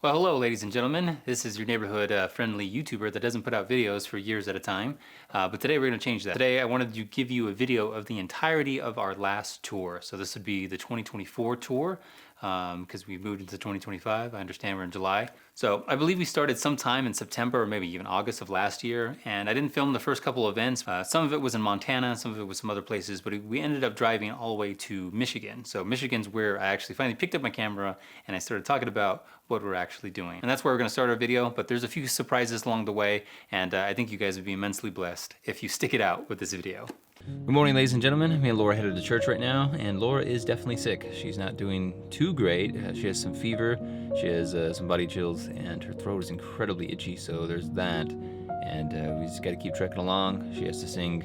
Well, hello, ladies and gentlemen. This is your neighborhood friendly YouTuber that doesn't put out videos for years at a time. But today we're going to change that. Today I wanted to give you a video of the entirety of our last tour. So this would be the 2024 tour because we moved into 2025. I understand we're in July. So I believe we started sometime in September or maybe even August of last year. And I didn't film the first couple events. Some of it was in Montana, some of it was some other places, but we ended up driving all the way to Michigan. So Michigan's where I actually finally picked up my camera and I started talking about what we're actually doing. And that's where we're gonna start our video, but there's a few surprises along the way, and I think you guys would be immensely blessed if you stick it out with this video. Good morning, ladies and gentlemen. Me and Laura headed to church right now, and Laura is definitely sick. She's not doing too great. She has some fever, she has some body chills, and her throat is incredibly itchy, so there's that. And we just gotta keep trekking along. She has to sing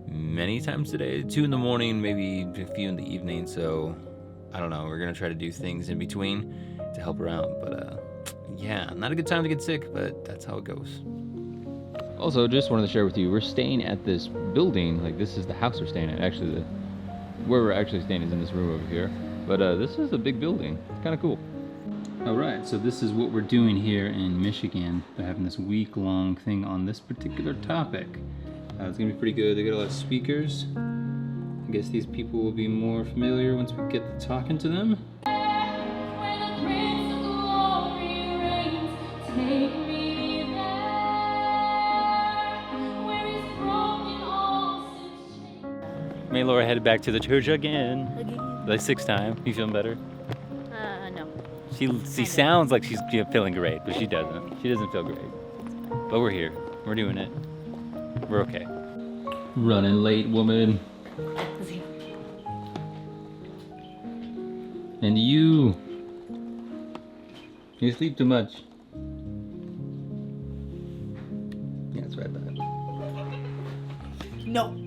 many times today, 2 in the morning, maybe a few in the evening, so I don't know, we're gonna try to do things in between to help her out, but yeah, not a good time to get sick, but that's how it goes. Also, just wanted to share with you, we're staying at this building, like this is the house we're staying at. Actually, where we're actually staying is in this room over here, but this is a big building. It's kind of cool. All right, so this is what we're doing here in Michigan. They're having this week-long thing on this particular topic. It's gonna be pretty good. They got a lot of speakers. I guess these people will be more familiar once we get to talking to them. Me and Laura headed back to the church again. The 6th time. You feeling better? No. She sounds like she's feeling great, but she doesn't. She doesn't feel great. But we're here. We're doing it. We're okay. Running late, woman. And you sleep too much. Yeah, it's right back. No.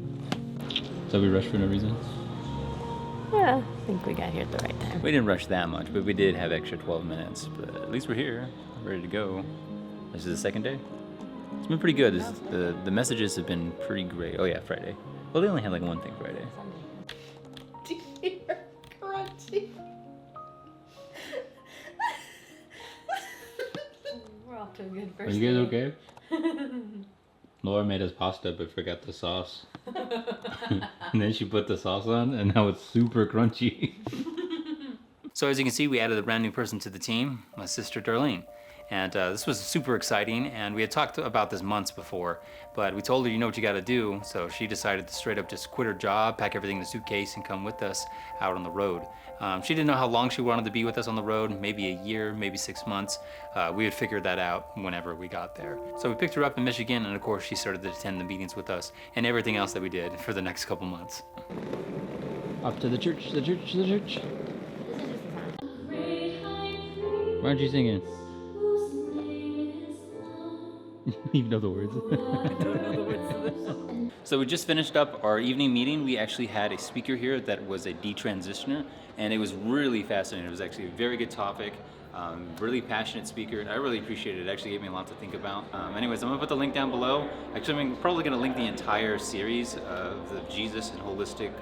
So we rushed for no reason? Yeah, I think we got here at the right time. We didn't rush that much, but we did have extra 12 minutes. But at least we're here, ready to go. This is the 2nd day. It's been pretty good. The messages have been pretty great. Oh yeah, Friday. Well, they only had like one thing Friday. Dear crunchy. We're off to a good first Are you guys okay? Laura made us pasta but forgot the sauce. And then she put the sauce on and now it's super crunchy. So as you can see, we added a brand new person to the team, my sister Darlene. And this was super exciting, and we had talked about this months before, but we told her, you know what you gotta do, so she decided to straight up just quit her job, pack everything in a suitcase, and come with us out on the road. She didn't know how long she wanted to be with us on the road, maybe a year, maybe 6 months. We would figure that out whenever we got there. So we picked her up in Michigan, and of course she started to attend the meetings with us, and everything else that we did for the next couple months. Off to the church, the church, the church. Why aren't you singing? You know the words. I don't know the words to this. So we just finished up our evening meeting. We actually had a speaker here that was a detransitioner, and it was really fascinating. It was actually a very good topic, really passionate speaker, and I really appreciated it. It actually gave me a lot to think about. Anyways, I'm gonna put the link down below. Actually, I'm probably gonna link the entire series of the Jesus and Holistic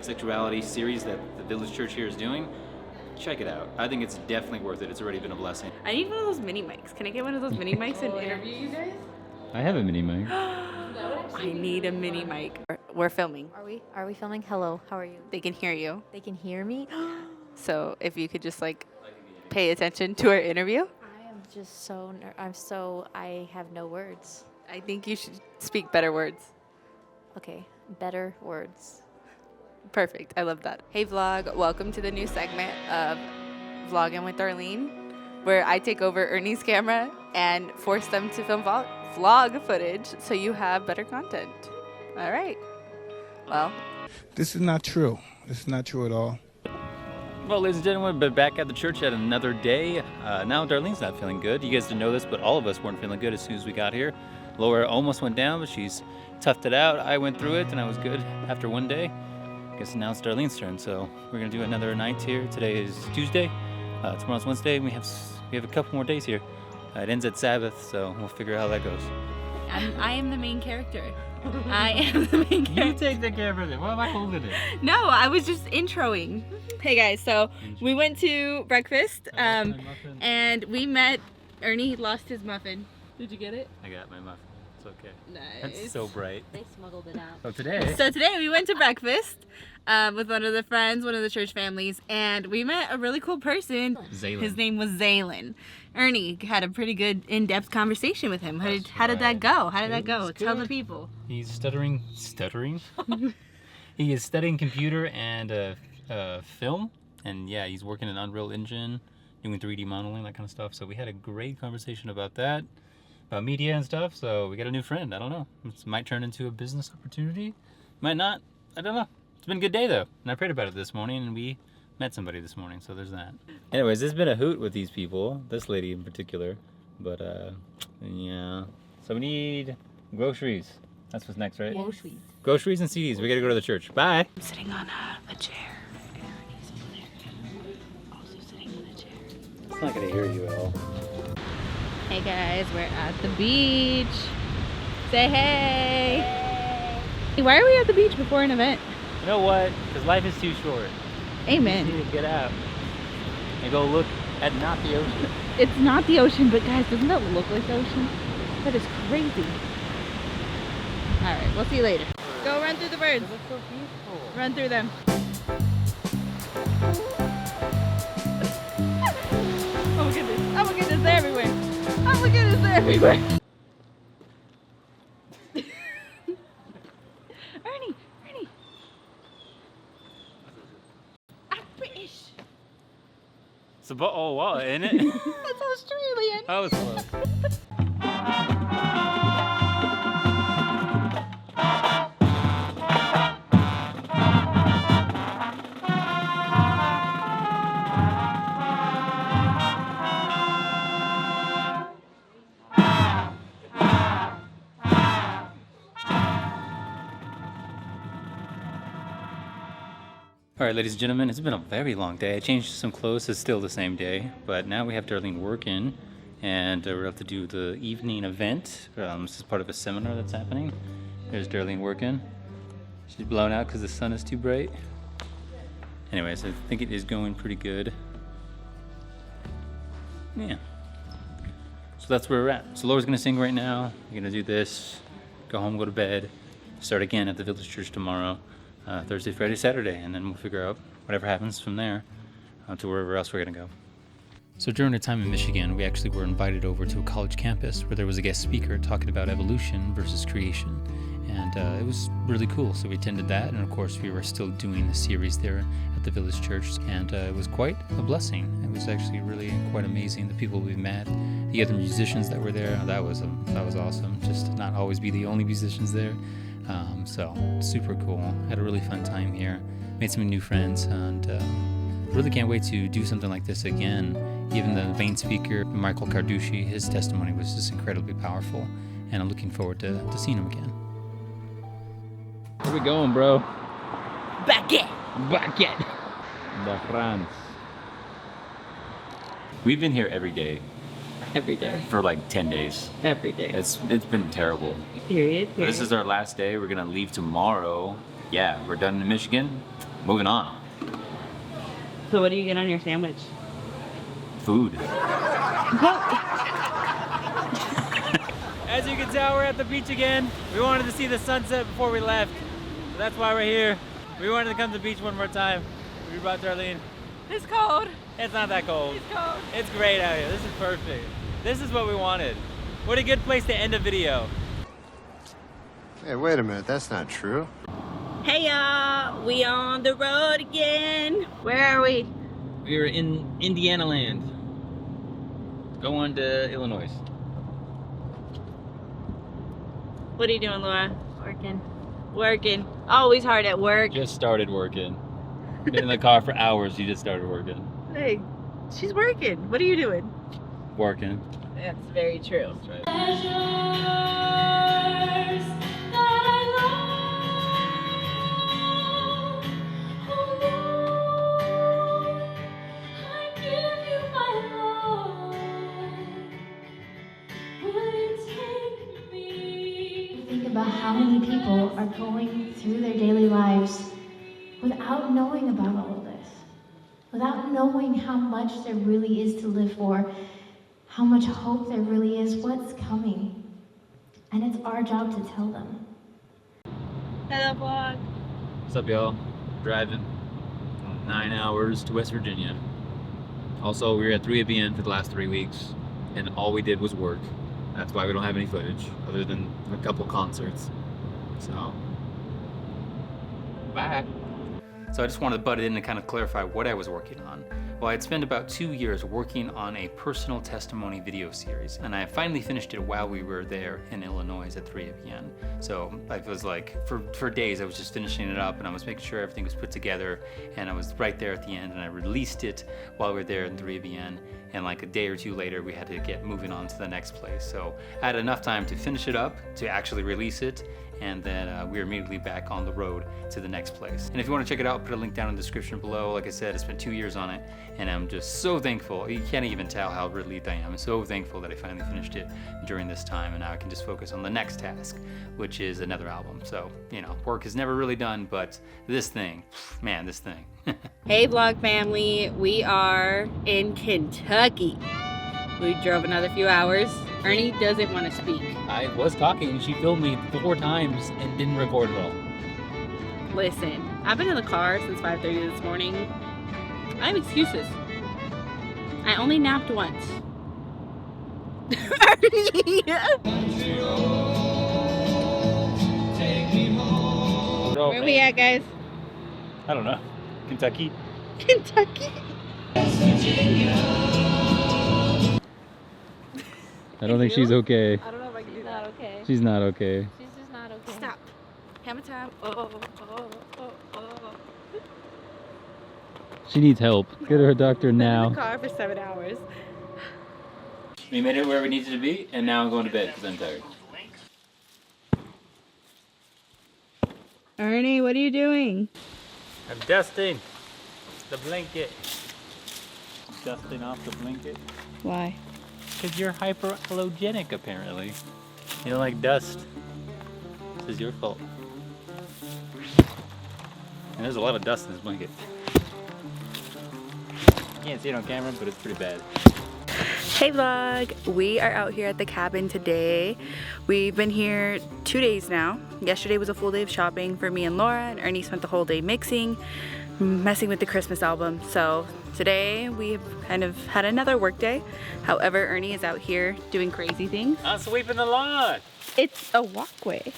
Sexuality series that the Village Church here is doing. Check it out. I think it's definitely worth it. It's already been a blessing. I need one of those mini mics. Can I get one of those mini mics and interview you guys? I have a mini mic. I need a mini mic. We're filming. Are we filming? Hello, how are you? They can hear you. They can hear me? So if you could just like pay attention to our interview. I am just I have no words. I think you should speak better words. Okay, better words. Perfect. I love that. Hey vlog, welcome to the new segment of Vlogging with Darlene, where I take over Ernie's camera and force them to film vlog footage so you have better content. All right. Well, This is not true. This is not true at all. Well, ladies and gentlemen, we're back at the church at another day. Now Darlene's not feeling good. You guys didn't know this, but all of us weren't feeling good as soon as we got here. Laura almost went down, but she's toughed it out. I went through it, and I was good after one day. I guess now it's Darlene's turn, so we're gonna do another night here. Today is Tuesday, tomorrow's Wednesday, and we have a couple more days here. It ends at Sabbath, so we'll figure out how that goes. I am the main character. I am the main character. You take the camera then. Why am I holding it? No, I was just introing. Hey guys, so we went to breakfast and we met Ernie. Lost his muffin. Did you get it? I got my muffin. It's okay. Nice. That's so bright. They smuggled it out. So today, So today we went to breakfast with one of the friends, one of the church families, and we met a really cool person. Zaylin. His name was Zaylin. Ernie had a pretty good in-depth conversation with him. How did that go? How did that go? Tell the people. He's stuttering. He is studying computer and film, and yeah, he's working in Unreal Engine, doing 3D modeling, that kind of stuff. So we had a great conversation about that, about media and stuff. So we got a new friend. I don't know. It might turn into a business opportunity. Might not. I don't know. It's been a good day though, and I prayed about it this morning, and we met somebody this morning, so there's that. Anyways, it's been a hoot with these people, this lady in particular, but yeah. So we need groceries. That's what's next, right? Groceries. Groceries and CDs. We gotta go to the church. Bye. I'm sitting on a chair. Ernie's over there. Also sitting on a chair. It's not gonna hear you at all. Hey guys, we're at the beach. Say hey. Hey. Why are we at the beach before an event? You know what? Because life is too short. Amen. You need to get out and go look at not the ocean. It's not the ocean, but guys, doesn't that look like the ocean? That is crazy. All right, we'll see you later. Go run through the birds. It looks so beautiful. Run through them. Oh my goodness. Oh my goodness, they're everywhere. Oh my goodness, they're everywhere. Ernie. I'm British. So, oh wow, isn't it? That's Australian. That was close. All right, ladies and gentlemen, it's been a very long day. I changed some clothes. It's still the same day, but now we have Darlene working, and we're about to do the evening event. This is part of a seminar that's happening. There's Darlene working. She's blown out because the sun is too bright. Anyways, I think it is going pretty good. Yeah. So that's where we're at. So Laura's gonna sing right now. We're gonna do this, go home, go to bed, start again at the Village Church tomorrow. Thursday, Friday, Saturday, and then we'll figure out whatever happens from there to wherever else we're gonna go. So during our time in Michigan, we actually were invited over to a college campus where there was a guest speaker talking about evolution versus creation, and it was really cool. So we attended that, and of course we were still doing the series there at the Village Church, and it was quite a blessing. It was actually really quite amazing. The people we met, the other musicians that were there, that was awesome. Just to not always be the only musicians there. So super cool. Had a really fun time here. Made some new friends, and really can't wait to do something like this again. Even the main speaker, Michael Carducci, his testimony was just incredibly powerful, and I'm looking forward to seeing him again. Where we going, bro? Baguette. La France. We've been here every day Every day. for like 10 days. Every day. It's been terrible. Period. But this is our last day. We're gonna leave tomorrow. Yeah, we're done in Michigan. Moving on. So what do you get on your sandwich? Food. As you can tell, we're at the beach again. We wanted to see the sunset before we left. So that's why we're here. We wanted to come to the beach one more time. We brought Darlene. It's cold. It's not that cold. It's cold. It's great out here. This is perfect. This is what we wanted. What a good place to end a video. Hey, wait a minute, that's not true. Hey y'all, we on the road again. Where are we? We are in Indiana land. Going to Illinois. What are you doing, Laura? Working. Working. Always hard at work. Just started working. Been in the car for hours. You just started working. Hey, she's working. What are you doing? Working. That's very true. That's right. Will you take me about how many people are going through their daily lives without knowing about all of this, without knowing how much there really is to live for, how much hope there really is, what's coming. And it's our job to tell them. Hello, vlog. What's up, y'all? Driving 9 hours to West Virginia. Also, we were at 3ABN for the last 3 weeks, and all we did was work. That's why we don't have any footage, other than a couple concerts. So, bye. So I just wanted to butt in and kind of clarify what I was working on. Well, I'd spent about 2 years working on a personal testimony video series, and I finally finished it while we were there in Illinois at 3ABN. So I was like, for days I was just finishing it up, and I was making sure everything was put together, and I was right there at the end, and I released it while we were there in 3ABN, and like a day or two later we had to get moving on to the next place. So I had enough time to finish it up, to actually release it, and then we were immediately back on the road to the next place. And if you want to check it out, put a link down in the description below. Like I said, I spent 2 years on it, and I'm just so thankful. You can't even tell how relieved I am. I'm so thankful that I finally finished it during this time, and now I can just focus on the next task, which is another album. So, you know, work is never really done, but this thing, man, this thing. Hey, vlog family. We are in Kentucky. We drove another few hours. Ernie doesn't want to speak. I was talking, she filmed me 4 times and didn't record at all. Listen, I've been in the car since 5:30 this morning. I have excuses. I only napped once. Ernie! Where we at, guys? I don't know. Kentucky? Kentucky? I don't think she's okay. I don't know if I can do She's that. not okay. She's not okay. She's just not okay. Stop. Hammer time. She needs help. Get her a doctor In the now. car for 7 hours. We made it where we needed to be, and now I'm going to bed because I'm tired. Ernie, what are you doing? I'm dusting the blanket. Dusting off the blanket. Why? Because you're hyperallergenic, apparently. You don't like dust. This is your fault. And there's a lot of dust in this blanket. You can't see it on camera, but it's pretty bad. Hey vlog! We are out here at the cabin today. We've been here 2 days now. Yesterday was a full day of shopping for me and Laura, and Ernie spent the whole day mixing, messing with the Christmas album. So today we've kind of had another work day. However, Ernie is out here doing crazy things. I'm sweeping the lawn. It's a walkway.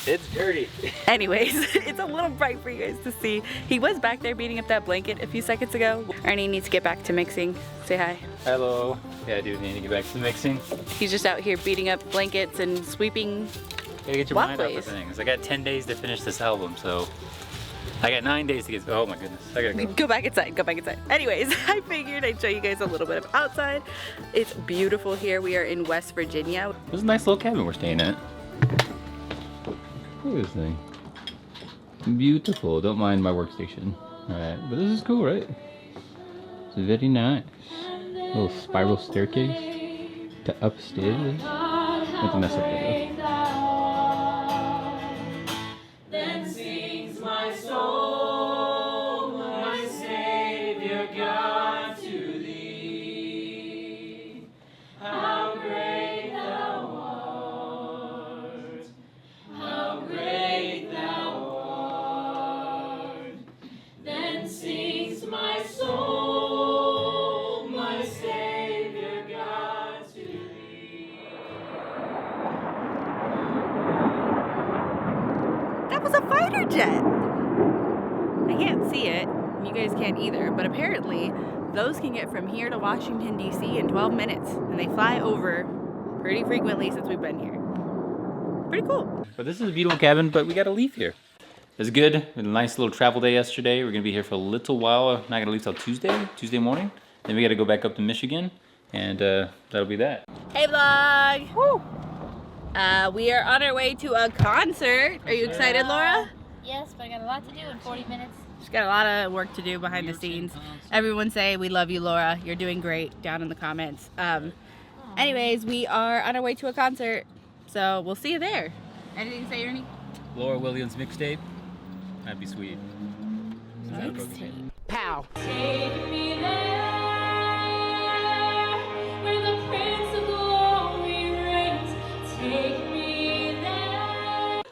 It's dirty. Anyways, it's a little bright for you guys to see. He was back there beating up that blanket a few seconds ago. Ernie needs to get back to mixing. Say hi. Hello. Yeah, I do need to get back to mixing. He's just out here beating up blankets and sweeping. Gotta get your mind off Walkways. of things. I got 10 days to finish this album, so I got 9 days to get. Oh my goodness, I gotta go. Go back inside, go back inside. Anyways, I figured I'd show you guys a little bit of outside. It's beautiful here. We are in West Virginia. This is a nice little cabin we're staying at. Look at this thing. Beautiful. Don't mind my workstation. Alright, but this is cool, right? It's very nice. Little spiral staircase to upstairs. Let's mess up there though. Then sings my soul, my Savior God, to thee. How great thou art, how great thou art. Then sings my soul, my Savior God, to thee. That was a fighter jet. I can't see it. You guys can't either. But apparently, those can get from here to Washington, D.C. in 12 minutes. And they fly over pretty frequently since we've been here. Pretty cool. But this is a beautiful cabin, but we gotta leave here. It's good. We had a nice little travel day yesterday. We're gonna be here for a little while. Not gonna leave till Tuesday morning. Then we gotta go back up to Michigan, and that'll be that. Hey vlog! Woo! We are on our way to a concert. Are you excited, Laura? Yes, but I got a lot to do in 40 minutes. She's got a lot of work to do behind the scenes. Everyone say we love you, Laura. You're doing great down in the comments. Anyways, we are on our way to a concert, so we'll see you there. Anything to say, Ernie? Laura Williams mixtape. That'd be sweet. Pow. Take me there, where the Prince of Glory reigns. Take me there.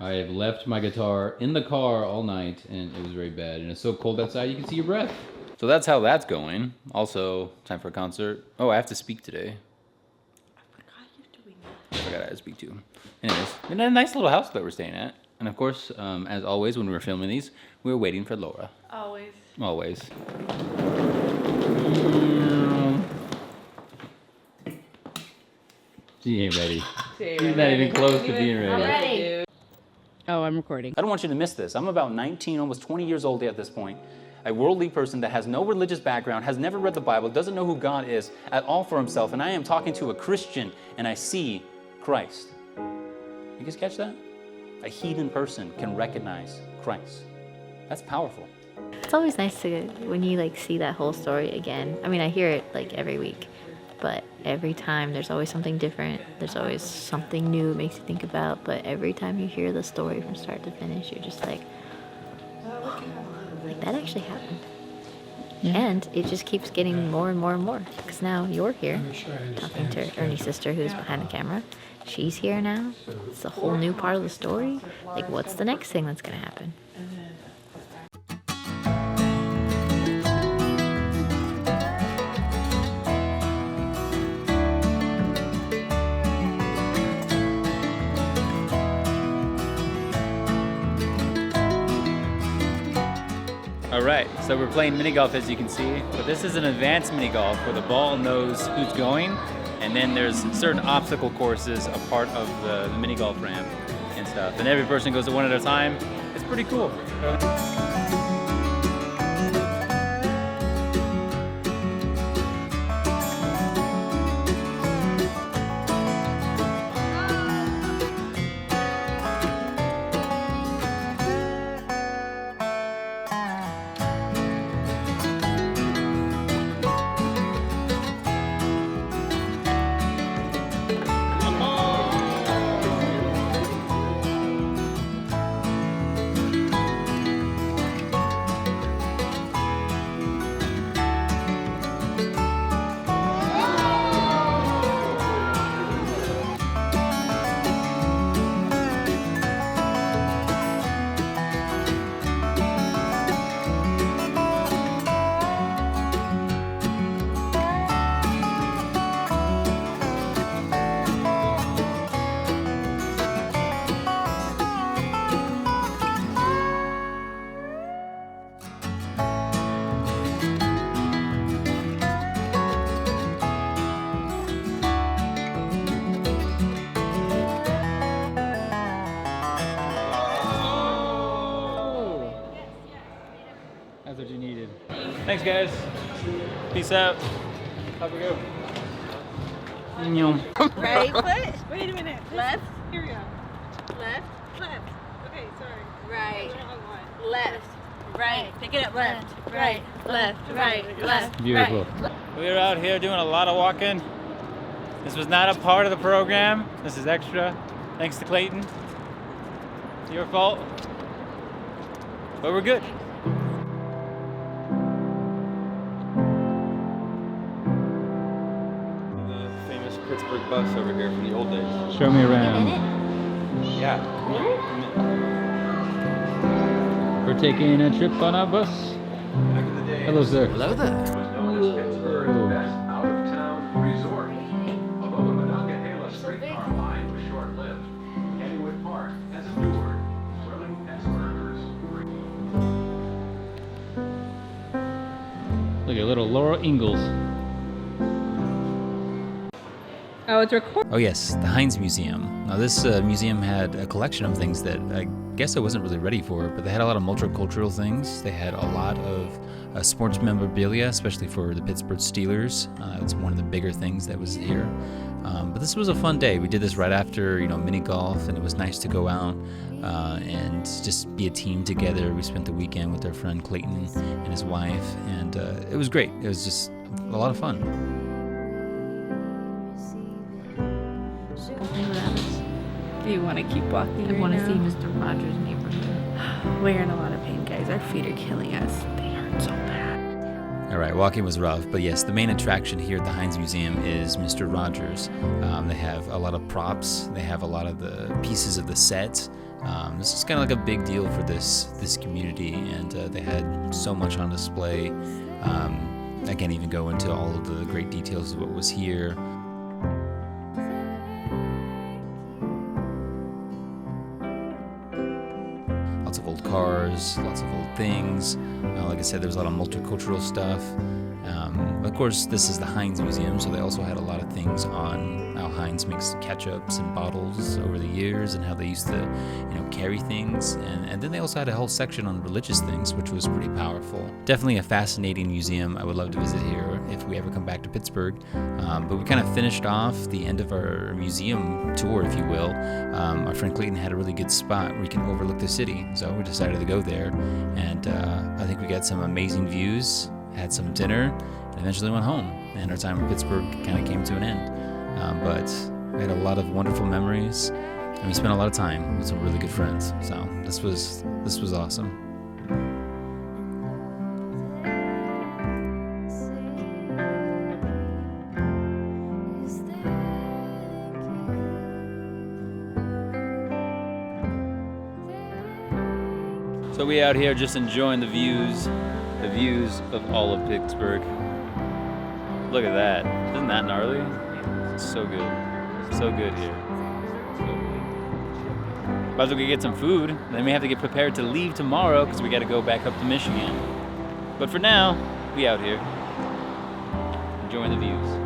I have left my guitar in the car all night, and it was very bad. And it's so cold outside, you can see your breath. So that's how that's going. Also, time for a concert. Oh, I have to speak today. I forgot I had to speak to. Anyways, in a nice little house that we're staying at. And of course, as always, when we were filming these, we were waiting for Laura. Always. Always. She ain't ready. She's not even close to being ready. Ready. Oh, I'm recording. I don't want you to miss this. I'm about 19, almost 20 years old at this point. A worldly person that has no religious background, has never read the Bible, doesn't know who God is at all for himself, and I am talking to a Christian, and I see Christ. You guys catch that? A heathen person can recognize Christ. That's powerful. It's always nice to when you like see that whole story again. I mean, I hear it like every week, but every time there's always something different. There's always something new it makes you think about. But every time you hear the story from start to finish, you're just like, like that actually happened. Yeah. And it just keeps getting more and more and more. Because now you're here talking to Ernie's sister who's behind the camera. She's here now. It's a whole new part of the story. Like, what's the next thing that's going to happen? All right, so we're playing mini golf as you can see, but this is an advanced mini golf where the ball knows who's going, and then there's certain obstacle courses a part of the mini golf ramp and stuff, and every person goes to one at a time. It's pretty cool. That's what you needed. Thanks, guys. Peace out. Have a go. Right foot. Wait a minute. Left. Here we go. Left. Left. Okay, sorry. Right. Wrong one. Left. Right. Pick it up. Left. Right. Left. Right. Left. Beautiful. Right. We are out here doing a lot of walking. This was not a part of the program. This is extra. Thanks to Clayton. It's your fault. But we're good. The famous Pittsburgh bus over here from the old days. Show me around. Yeah. We're taking a trip on our bus. Back in the day, Hello, sir. Hello there. Was known as Pittsburgh's best out-of-town resort. Although the Monongahela streetcar line was short-lived, Kennywood Park has endured, thrilling ex-workers. Look at little Laura Ingalls. Oh, it's recording. Oh yes, the Heinz Museum. Now this museum had a collection of things that I guess I wasn't really ready for, but they had a lot of multicultural things. They had a lot of sports memorabilia, especially for the Pittsburgh Steelers. It's one of the bigger things that was here. But this was a fun day. We did this right after, mini golf, and it was nice to go out and just be a team together. We spent the weekend with our friend Clayton and his wife, and it was great. It was just a lot of fun. Do you want to keep walking? I right want to now? see Mr. Rogers' neighborhood. We're in a lot of pain, guys. Our feet are killing us. They hurt so bad. All right, walking was rough, but yes, the main attraction here at the Heinz Museum is Mr. Rogers. They have a lot of props. They have a lot of the pieces of the set. This is kind of like a big deal for this community, and they had so much on display. I can't even go into all of the great details of what was here. Lots of old cars, lots of old things. Like I said, there's a lot of multicultural stuff. Of course, this is the Heinz Museum, so they also had a lot of things on how Heinz makes ketchups and bottles over the years and how they used to, carry things. And then they also had a whole section on religious things, which was pretty powerful. Definitely a fascinating museum. I would love to visit here if we ever come back to Pittsburgh. But we kind of finished off the end of our museum tour, if you will. Our friend Clayton had a really good spot where you can overlook the city, so we decided to go there. And I think we got some amazing views, had some dinner, and eventually went home. And our time in Pittsburgh kind of came to an end. But we had a lot of wonderful memories, and we spent a lot of time with some really good friends. So this was awesome. So we out here just enjoying the views of all of Pittsburgh. Look at that. Isn't that gnarly? It's so good. So good here. So good. About to go get some food. Then we have to get prepared to leave tomorrow because we got to go back up to Michigan. But for now, we out here enjoying the views.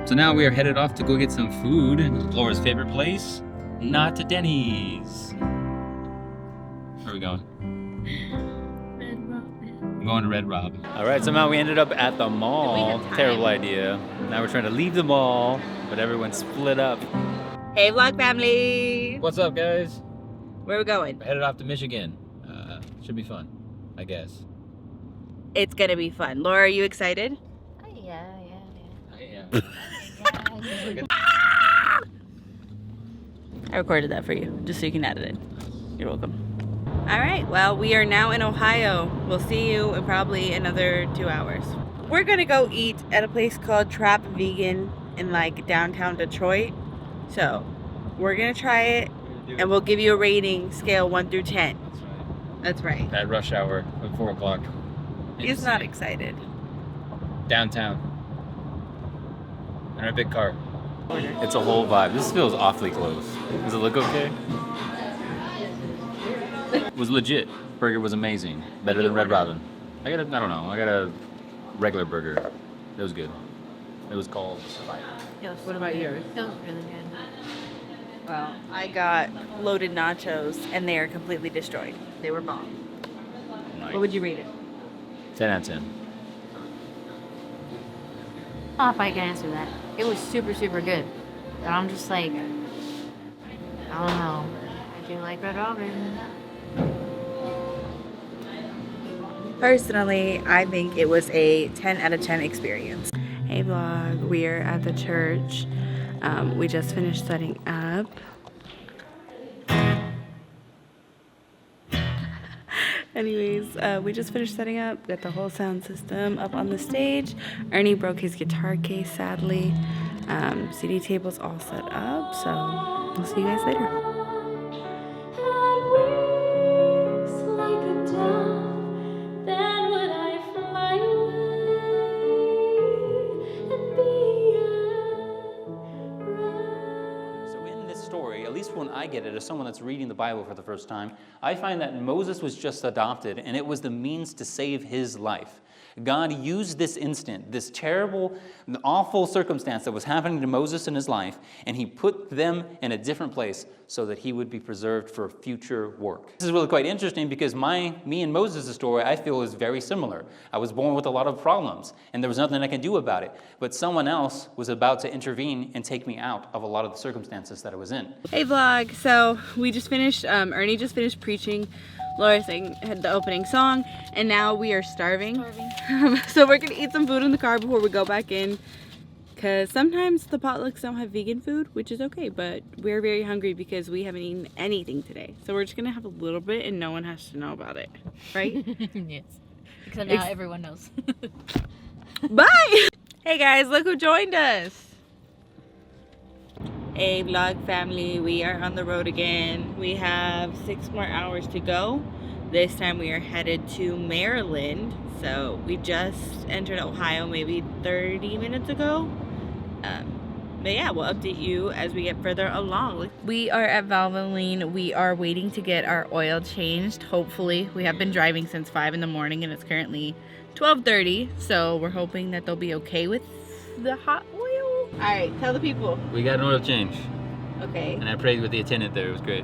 So now we are headed off to go get some food. Laura's favorite place, not to Denny's. Where are we going? Red Robin. I'm going to Red Robin. All right, somehow we ended up at the mall. Terrible idea. Now we're trying to leave the mall, but everyone's split up. Hey, vlog family. What's up, guys? Where are we going? We're headed off to Michigan. Should be fun, I guess. It's gonna be fun. Laura, are you excited? Yeah. I recorded that for you, just so you can edit it. You're welcome. All right, well, we are now in Ohio. We'll see you in probably another 2 hours. We're gonna go eat at a place called Trap Vegan in like downtown Detroit. So we're gonna try it and we'll give you a rating scale 1 through 10. That's right. At rush hour at 4 o'clock. He's not excited. Downtown. In a big car. It's a whole vibe. This feels awfully close. Does it look okay? It was legit. Burger was amazing. Better than Red Robin. I got a regular burger. It was good. It was called What about yours? It was really good. Well, I got loaded nachos and they are completely destroyed. They were bomb. Nice. What would you rate it? 10 out of 10. I don't know if I can answer that. It was super, super good. But I'm just like, I don't know. I do like Red Robin. Personally, I think it was a 10 out of 10 experience. Hey vlog, we're at the church. We just finished setting up. Anyways, we just finished setting up, got the whole sound system up on the stage. Ernie broke his guitar case, sadly. CD table's all set up, so I'll see you guys later. So in this story, at least when I get it as someone that's reading the Bible for the first time, I find that Moses was just adopted, and it was the means to save his life. God used this instant, this terrible, awful circumstance that was happening to Moses in his life, and he put them in a different place so that he would be preserved for future work. This is really quite interesting because me and Moses' story, I feel, is very similar. I was born with a lot of problems, and there was nothing I could do about it. But someone else was about to intervene and take me out of a lot of the circumstances that I was in. Hey vlog, so we just finished, Ernie just finished preaching. Laura had the opening song, and now we are starving. So we're gonna eat some food in the car before we go back in, because sometimes the potlucks don't have vegan food, which is okay, but we're very hungry because we haven't eaten anything today. So we're just gonna have a little bit and no one has to know about it, right? Yes. Except now everyone knows. Bye! Hey guys, look who joined us. Hey vlog family, we are on the road again. We have 6 more hours to go. This time we are headed to Maryland. So we just entered Ohio maybe 30 minutes ago. But yeah, we'll update you as we get further along. We are at Valvoline. We are waiting to get our oil changed, hopefully. We have been driving since 5 in the morning and it's currently 12:30. So we're hoping that they'll be okay with the hot oil. All right, tell the people. We got an oil change. Okay. And I prayed with the attendant there. It was great.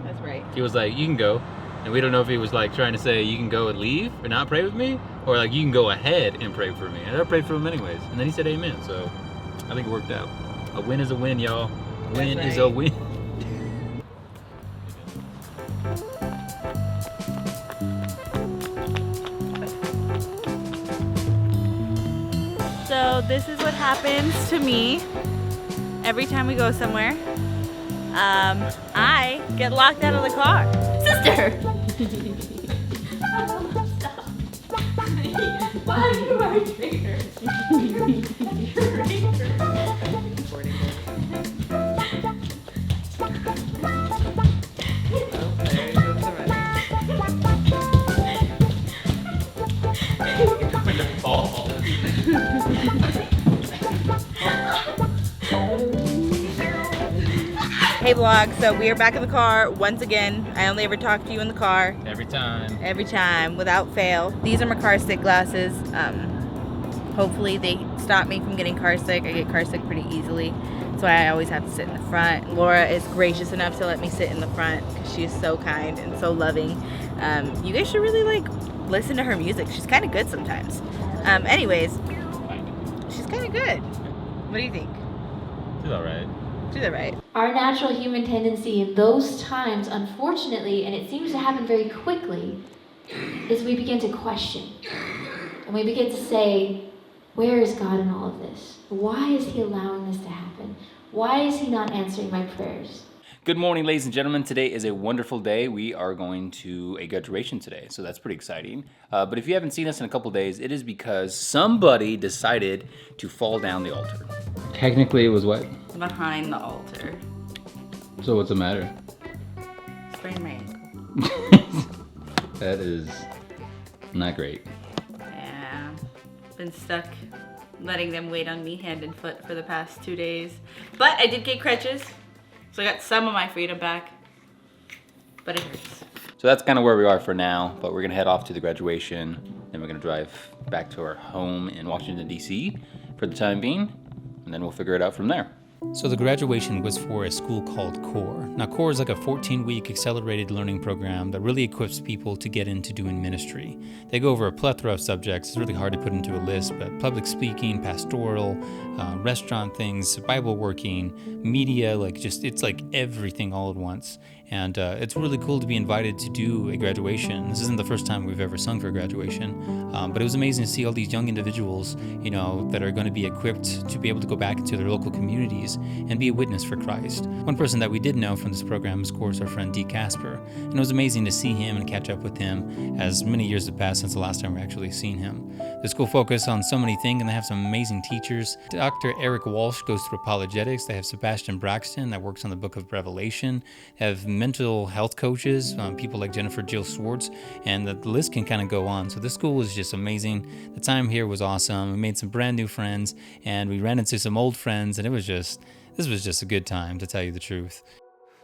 That's right. He was like, you can go. And we don't know if he was like trying to say you can go and leave or not pray with me, or like you can go ahead and pray for me. And I prayed for him anyways. And then he said amen. So I think it worked out. A win is a win, y'all. Win is a win. So this is what happens to me every time we go somewhere. I get locked out of the car. Sister! Why you are a traitor? You're a traitor. Hey vlog, so we are back in the car once again. I only ever talk to you in the car. Every time. Every time, without fail. These are my car sick glasses. Hopefully they stop me from getting car sick. I get car sick pretty easily. That's why I always have to sit in the front. Laura is gracious enough to let me sit in the front because she is so kind and so loving. You guys should really like listen to her music. She's kind of good sometimes. Anyways, she's kind of good. What do you think? She's alright. She's alright. Our natural human tendency in those times, unfortunately, and it seems to happen very quickly, is we begin to question. And we begin to say, where is God in all of this? Why is he allowing this to happen? Why is he not answering my prayers? Good morning, ladies and gentlemen. Today is a wonderful day. We are going to a graduation today, so that's pretty exciting. But if you haven't seen us in a couple days, it is because somebody decided to fall down the altar. Technically, it was what? Behind the altar. So what's the matter? Sprained my ankle. That is not great. Yeah. Been stuck letting them wait on me hand and foot for the past 2 days. But I did get crutches. So I got some of my freedom back, but it hurts. So that's kind of where we are for now, but we're gonna head off to the graduation, then we're gonna drive back to our home in Washington, D.C. for the time being, and then we'll figure it out from there. So the graduation was for a school called CORE. Now CORE is like a 14-week accelerated learning program that really equips people to get into doing ministry. They go over a plethora of subjects. It's really hard to put into a list, but public speaking, pastoral, restaurant things, Bible working, media, it's like everything all at once. And it's really cool to be invited to do a graduation. This isn't the first time we've ever sung for a graduation, but it was amazing to see all these young individuals, that are going to be equipped to be able to go back into their local communities and be a witness for Christ. One person that we did know from this program is, of course, our friend D. Casper, and it was amazing to see him and catch up with him as many years have passed since the last time we actually seen him. The school focuses on so many things, and they have some amazing teachers. Dr. Eric Walsh goes through apologetics. They have Sebastian Braxton that works on the book of Revelation. They have mental health coaches, people like Jennifer Jill Swartz, and the list can kind of go on. So this school was just amazing. The time here was awesome. We made some brand new friends, and we ran into some old friends, and this was just a good time, to tell you the truth.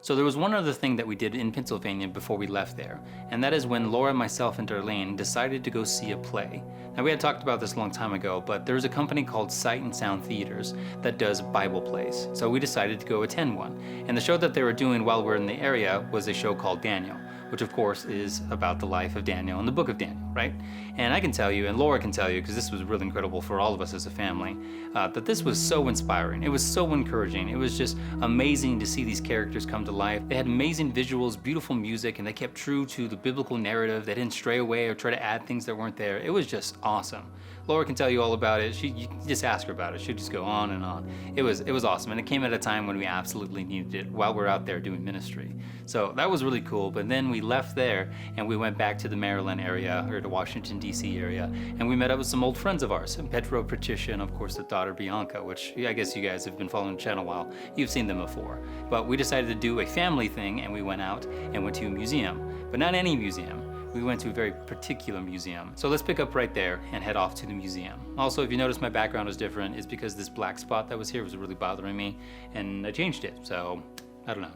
So there was one other thing that we did in Pennsylvania before we left there, and that is when Laura, myself, and Darlene decided to go see a play. Now we had talked about this a long time ago, but there's a company called Sight and Sound Theaters that does Bible plays. So we decided to go attend one. And the show that they were doing while we're in the area was a show called Daniel, which of course is about the life of Daniel and the book of Daniel, right? And I can tell you, and Laura can tell you, because this was really incredible for all of us as a family, that this was so inspiring. It was so encouraging. It was just amazing to see these characters come to life. They had amazing visuals, beautiful music, and they kept true to the biblical narrative. They didn't stray away or try to add things that weren't there. It was just awesome. Laura can tell you all about it. You just ask her about it. She'll just go on and on. It was awesome, and it came at a time when we absolutely needed it while we're out there doing ministry. So that was really cool. But then we left there and we went back to the Maryland area, or the Washington D.C. area, and we met up with some old friends of ours, Petro, Patricia, and of course the daughter Bianca, which I guess you guys have been following the channel a while. You've seen them before. But we decided to do a family thing, and we went out and went to a museum, but not any museum. We went to a very particular museum. So let's pick up right there and head off to the museum. Also, if you notice my background is different, it's because this black spot that was here was really bothering me, and I changed it. So, I don't know.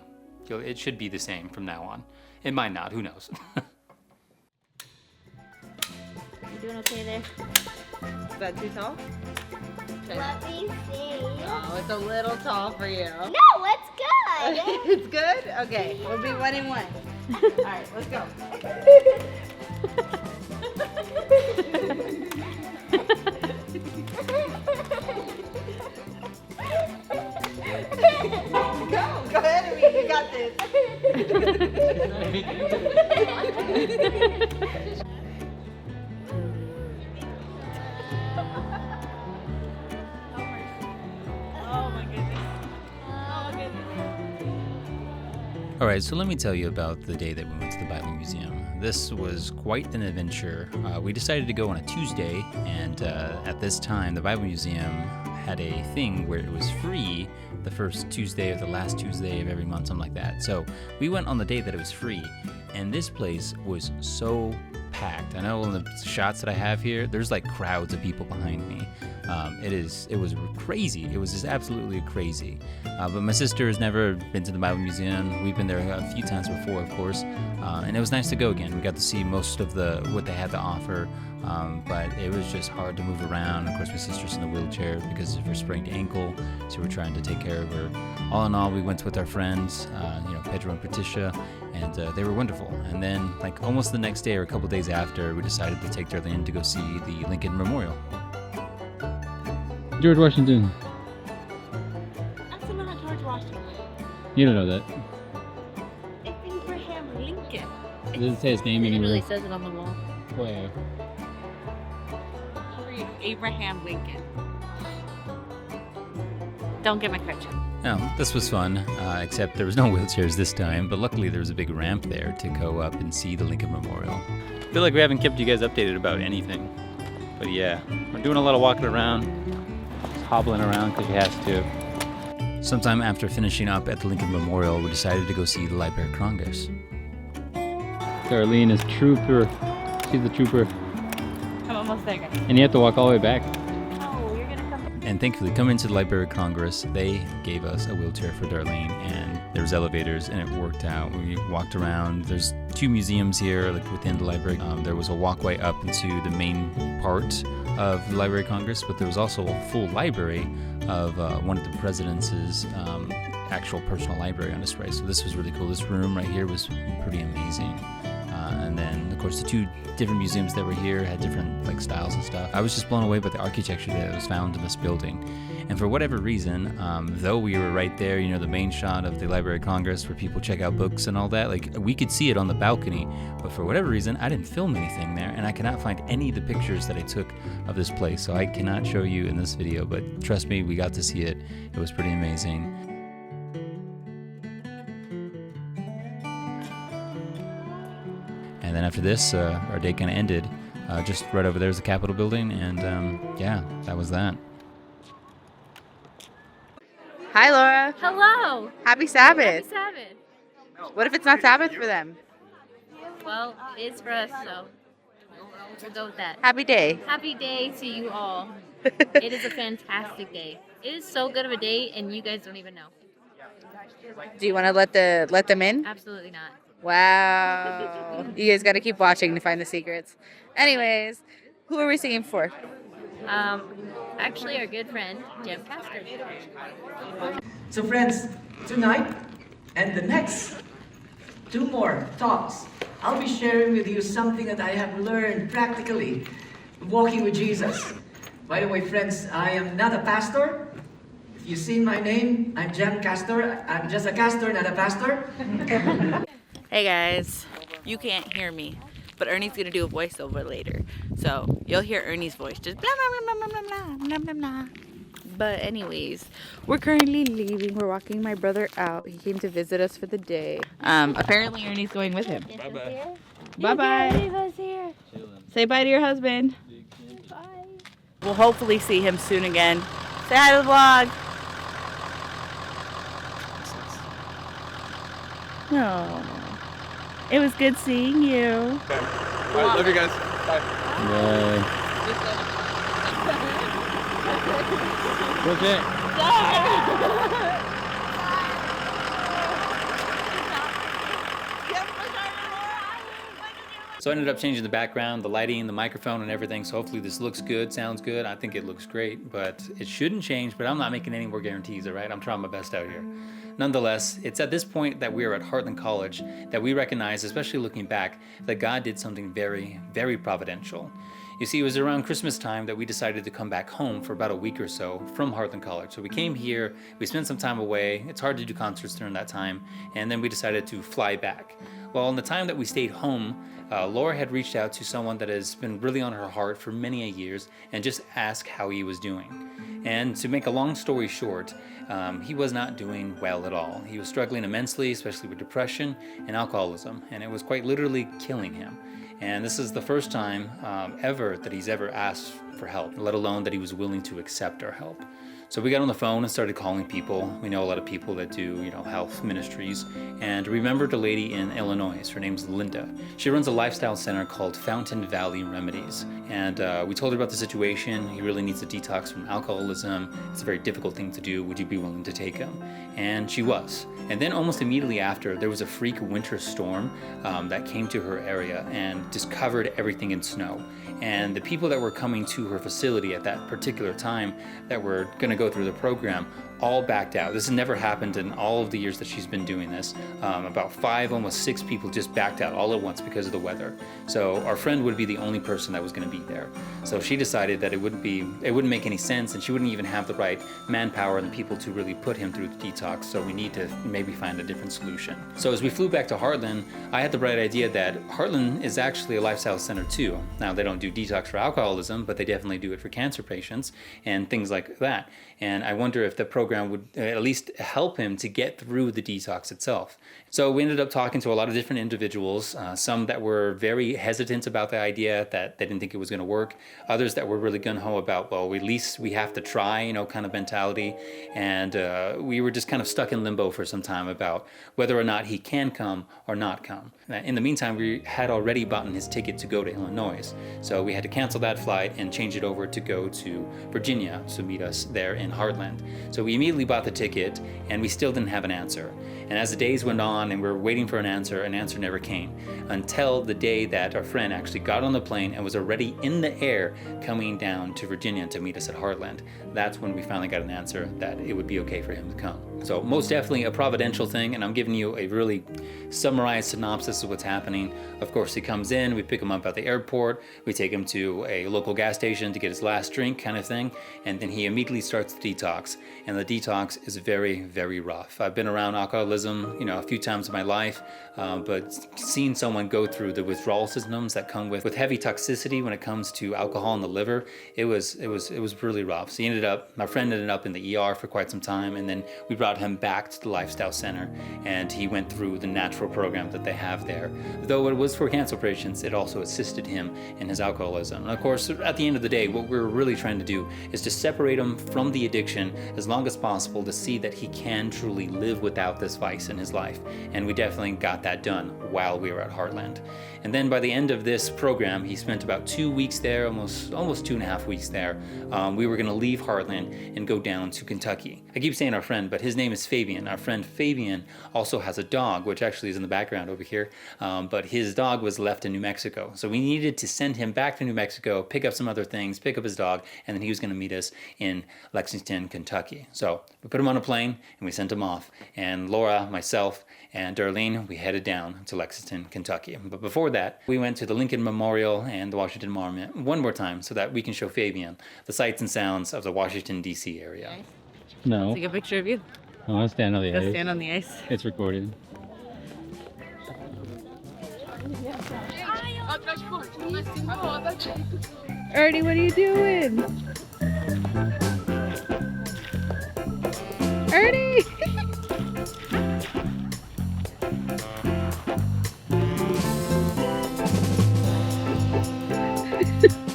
It should be the same from now on. It might not, who knows? You doing okay there? Is that too tall? Let me see. Oh, it's a little tall for you. No, it's good. It's good? Okay, we'll be 1 and 1. All right, let's go. Go ahead of me, you got this. All right, so let me tell you about the day that we went to the Bible Museum. This was quite an adventure. We decided to go on a Tuesday, and at this time, the Bible Museum had a thing where it was free the first Tuesday or the last Tuesday of every month, something like that. So we went on the day that it was free, and this place was so packed. I know in the shots that I have here, there's like crowds of people behind me. It was crazy. It was just absolutely crazy. But my sister has never been to the Bible Museum. We've been there a few times before, of course, and it was nice to go again. We got to see most of what they had to offer, but it was just hard to move around. Of course, my sister's in a wheelchair because of her sprained ankle, so we're trying to take care of her. All in all, we went with our friends, Pedro and Patricia, and they were wonderful. And then, like almost the next day or a couple days after, we decided to take Darlene to go see the Lincoln Memorial. George Washington. That's not George Washington. You don't know that. It's Abraham Lincoln. It doesn't say his name It anywhere. really says it on the wall. Where? Abraham Lincoln. Don't get my crutch. Now, this was fun, except there was no wheelchairs this time, but luckily there was a big ramp there to go up and see the Lincoln Memorial. I feel like we haven't kept you guys updated about anything, but yeah, we're doing a lot of walking around, just hobbling around because you have to. Sometime after finishing up at the Lincoln Memorial, we decided to go see the Library of Congress. Darlene is trooper. She's the trooper. I'm almost there, guys. And you have to walk all the way back. Oh, you're gonna come. And thankfully, coming to the Library of Congress, they gave us a wheelchair for Darlene, and there was elevators, and it worked out. We walked around. There's 2 museums here, like within the library. There was a walkway up into the main part of the Library of Congress, but there was also a full library of one of the president's actual personal library on display. So this was really cool. This room right here was pretty amazing. And then, of course, the 2 different museums that were here had different like styles and stuff. I was just blown away by the architecture that was found in this building. And for whatever reason, though we were right there, the main shot of the Library of Congress where people check out books and all that, like we could see it on the balcony, but for whatever reason, I didn't film anything there, and I cannot find any of the pictures that I took of this place, so I cannot show you in this video, but trust me, we got to see it. It was pretty amazing. And then after this, our day kind of ended. Just right over there is the Capitol building, and yeah, that was that. Hi, Laura. Hello. Happy Sabbath. Happy Sabbath. What if it's not Sabbath for them? Well, it is for us, so we'll go with that. Happy day. Happy day to you all. It is a fantastic day. It is so good of a day, and you guys don't even know. Do you want to let them in? Absolutely not. Wow. You guys got to keep watching to find the secrets. Anyways, who are we singing for? Actually, our good friend, Jim Castor. So friends, tonight and the next 2 more talks, I'll be sharing with you something that I have learned practically walking with Jesus. By the way, friends, I am not a pastor. If you've seen my name, I'm Jan Castor. I'm just a castor, not a pastor. Hey guys, you can't hear me, but Ernie's gonna do a voiceover later. So you'll hear Ernie's voice, just blah, blah, blah, blah, blah, blah, blah, blah. But anyways, we're currently leaving. We're walking my brother out. He came to visit us for the day. Apparently Ernie's going with him. Bye-bye. Bye-bye. Say bye to your husband. Bye. We'll hopefully see him soon again. Say hi to the vlog. No. It was good seeing you. All right, love you guys. Bye. Bye. Okay. So I ended up changing the background, the lighting, the microphone, and everything. So hopefully this looks good, sounds good. I think it looks great, but it shouldn't change. But I'm not making any more guarantees, all right? I'm trying my best out here. Nonetheless, it's at this point that we are at Heartland College that we recognize, especially looking back, that God did something very, very providential. You see, it was around Christmas time that we decided to come back home for about a week or so from Heartland College. So we came here, we spent some time away. It's hard to do concerts during that time. And then we decided to fly back. Well, in the time that we stayed home, Laura had reached out to someone that has been really on her heart for many years and just asked how he was doing. And to make a long story short, he was not doing well at all. He was struggling immensely, especially with depression and alcoholism, and it was quite literally killing him. And this is the first time ever that he's ever asked for help, let alone that he was willing to accept our help. So we got on the phone and started calling people. We know a lot of people that do, health ministries. And remembered a lady in Illinois. Her name's Linda. She runs a lifestyle center called Fountain Valley Remedies. And we told her about the situation. He really needs a detox from alcoholism. It's a very difficult thing to do. Would you be willing to take him? And she was. And then almost immediately after, there was a freak winter storm that came to her area and just covered everything in snow. And the people that were coming to her facility at that particular time that were going to go through the program all backed out. This has never happened in all of the years that she's been doing this. About 5, almost 6 people just backed out all at once because of the weather. So our friend would be the only person that was going to be there. So she decided that it wouldn't make any sense, and she wouldn't even have the right manpower and the people to really put him through the detox. So we need to maybe find a different solution. So as we flew back to Heartland, I had the bright idea that Heartland is actually a lifestyle center too. Now they don't do detox for alcoholism, but they definitely do it for cancer patients and things like that. And I wonder if the program would at least help him to get through the detox itself. So we ended up talking to a lot of different individuals, some that were very hesitant about the idea, that they didn't think it was going to work. Others that were really gung-ho about, well, at least we have to try, kind of mentality. And we were just kind of stuck in limbo for some time about whether or not he can come or not come. In the meantime, we had already bought his ticket to go to Illinois. So we had to cancel that flight and change it over to go to Virginia to meet us there in Heartland. So we immediately bought the ticket, and we still didn't have an answer. And as the days went on and we were waiting for an answer never came until the day that our friend actually got on the plane and was already in the air coming down to Virginia to meet us at Heartland. That's when we finally got an answer that it would be okay for him to come. So most definitely a providential thing, and I'm giving you a really summarized synopsis of what's happening. Of course, he comes in, we pick him up at the airport, we take him to a local gas station to get his last drink kind of thing, and then he immediately starts the detox. And the detox is very, very rough. I've been around alcoholism, a few times in my life, but seeing someone go through the withdrawal symptoms that come with heavy toxicity when it comes to alcohol in the liver, it was really rough. So my friend ended up in the ER for quite some time, and then we brought him back to the lifestyle center, and he went through the natural program that they have there. Though it was for cancer patients, it also assisted him in his alcoholism. And of course, at the end of the day, what we're really trying to do is to separate him from the the addiction as long as possible to see that he can truly live without this vice in his life. And we definitely got that done while we were at Heartland. And then by the end of this program, he spent about 2 weeks there, almost 2.5 weeks there. We were gonna leave Heartland and go down to Kentucky. I keep saying our friend, but his name is Fabian. Our friend Fabian also has a dog, which actually is in the background over here. But his dog was left in New Mexico. So we needed to send him back to New Mexico, pick up some other things, pick up his dog, and then he was gonna meet us in Lexington, Kentucky. So we put him on a plane and we sent him off. And Laura, myself, and Darlene, we headed down to Lexington, Kentucky. But before that, we went to the Lincoln Memorial and the Washington Monument one more time so that we can show Fabian the sights and sounds of the Washington, D.C. area. No. Take a picture of you. I want to stand on the Go ice. stand on the ice. It's recorded. Ernie, what are you doing? Ernie!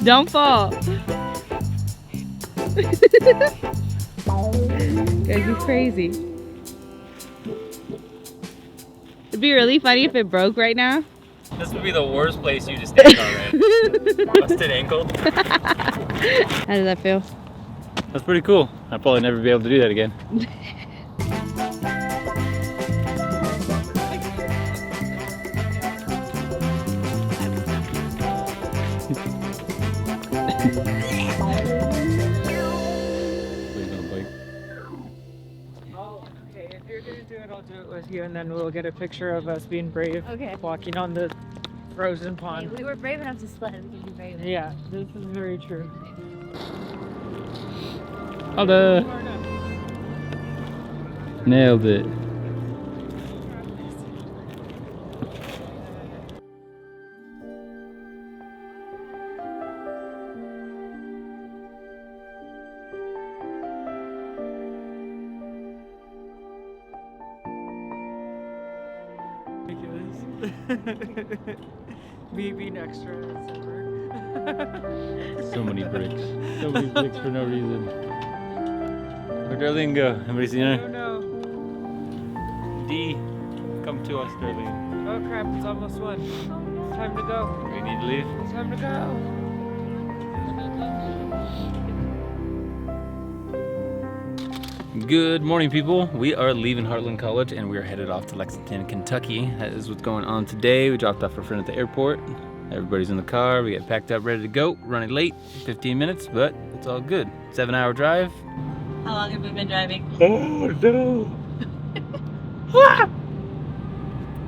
Don't fall. Guys, he's crazy. It'd be really funny if it broke right now. This would be the worst place you to stand on, right? Busted ankle. How does that feel? That's pretty cool. I'll probably never be able to do that again. Okay, if you're gonna do it, I'll do it with you, and then we'll get a picture of us being brave, walking on the frozen pond. We were brave enough to split. We can be brave enough. Yeah, this is very true. Hello. Nailed it. Me being extra and sober. So many bricks. So many bricks for no reason. Where'd Darlene go? Anybody seen her? No. D, come to us, Darlene. Oh crap, it's almost 1. It's time to go. We need to leave. It's time to go. Good morning, people. We are leaving Heartland College and we are headed off to Lexington, Kentucky. That is what's going on today. We dropped off our friend at the airport. Everybody's in the car. We get packed up, ready to go. Running late, 15 minutes, but it's all good. 7-hour drive. How long have we been driving? Oh no!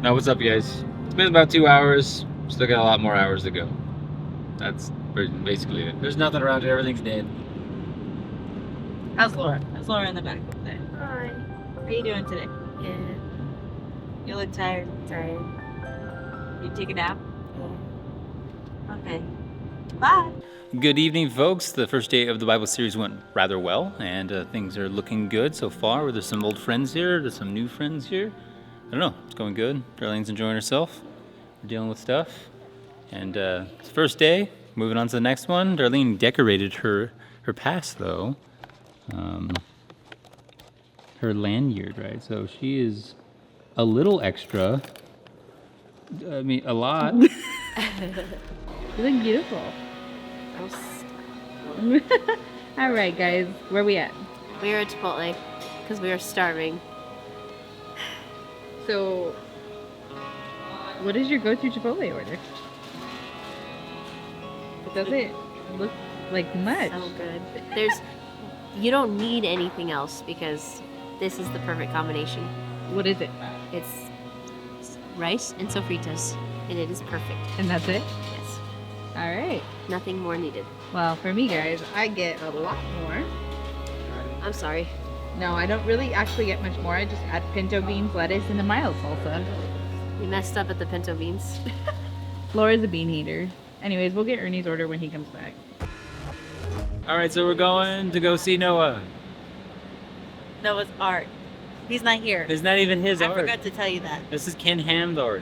Now what's up, you guys? It's been about 2 hours. Still got a lot more hours to go. That's basically it. There's nothing around here. Everything's dead. How's Laura? How's Laura in the back over there? Hi. How are you doing today? Yeah. You look tired. Tired. You take a nap? Okay. Bye. Good evening, folks. The first day of the Bible series went rather well, and things are looking good so far. There's some old friends here. There's some new friends here. I don't know. It's going good. Darlene's enjoying herself. We're dealing with stuff. And it's the first day. Moving on to the next one. Darlene decorated her pass, though. Her lanyard, right? So she is a little extra. I mean, a lot. You look beautiful. All right, guys, where we at? We are at Chipotle because we are starving. So, what is your go-to Chipotle order? It doesn't look like much. So good. You don't need anything else because this is the perfect combination. What is it? It's rice and sofritas, and it is perfect. And that's it? Yes. All right. Nothing more needed. Well, for me, guys, I get a lot more. I'm sorry. No, I don't really actually get much more. I just add pinto beans, lettuce, and a mild salsa. You messed up at the pinto beans. Laura's a bean eater. Anyways, we'll get Ernie's order when he comes back. All right, so we're going to go see Noah. Noah's art. He's not here. It's not even his art. I forgot to tell you that. This is Ken Ham's art.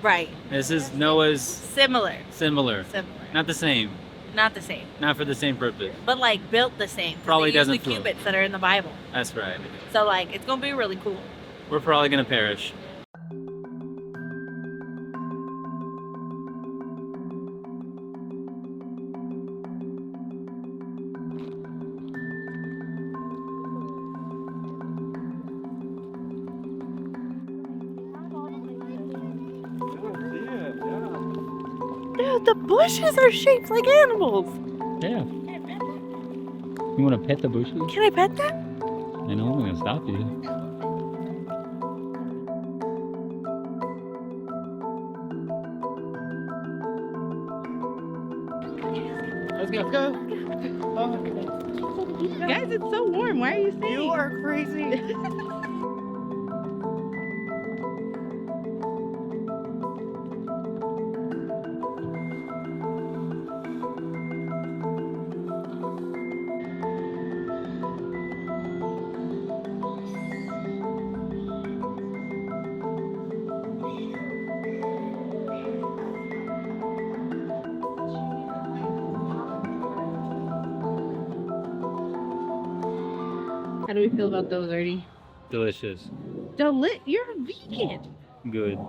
Right. This is Noah's. Similar. Similar. Similar. Not the same. Not the same, Not for the same purpose. but like built the same. 'cause Probably they use doesn't the float. cubits that are in the Bible. That's right. So like it's gonna be really cool. We're probably gonna perish. Dude, the bushes are shaped like animals. Yeah. You want to pet the bushes? Can I pet them? I know I'm gonna stop you. Let's go. Guys, it's so warm. Why are you staying? You are crazy. How do we feel about those, Ernie? Delicious. You're a vegan. Good.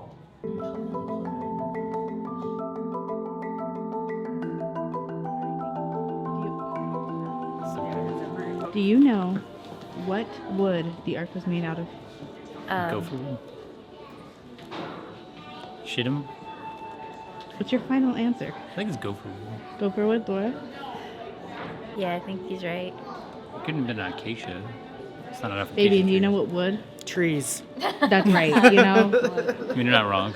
Do you know what wood the ark was made out of? Go for it. Shit him. What's your final answer? I think it's go for it. Go for wood, Laura. Yeah, I think he's right. It couldn't have been acacia. It's not enough. Fabian, do you know what wood? Trees. That's right, you know? I mean, you're not wrong.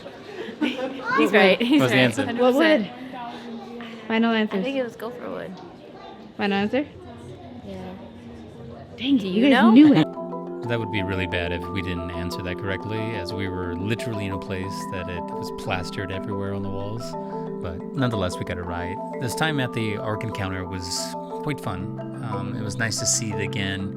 He's right. He's What's the right. answer? 100%. What wood? Final answer. I think it was gopher wood. Final answer? Yeah. Dang it, Do you you guys know? knew it. That would be really bad if we didn't answer that correctly, as we were literally in a place that it was plastered everywhere on the walls. But nonetheless, we got it right. This time at the Ark Encounter was quite fun. It was nice to see it again.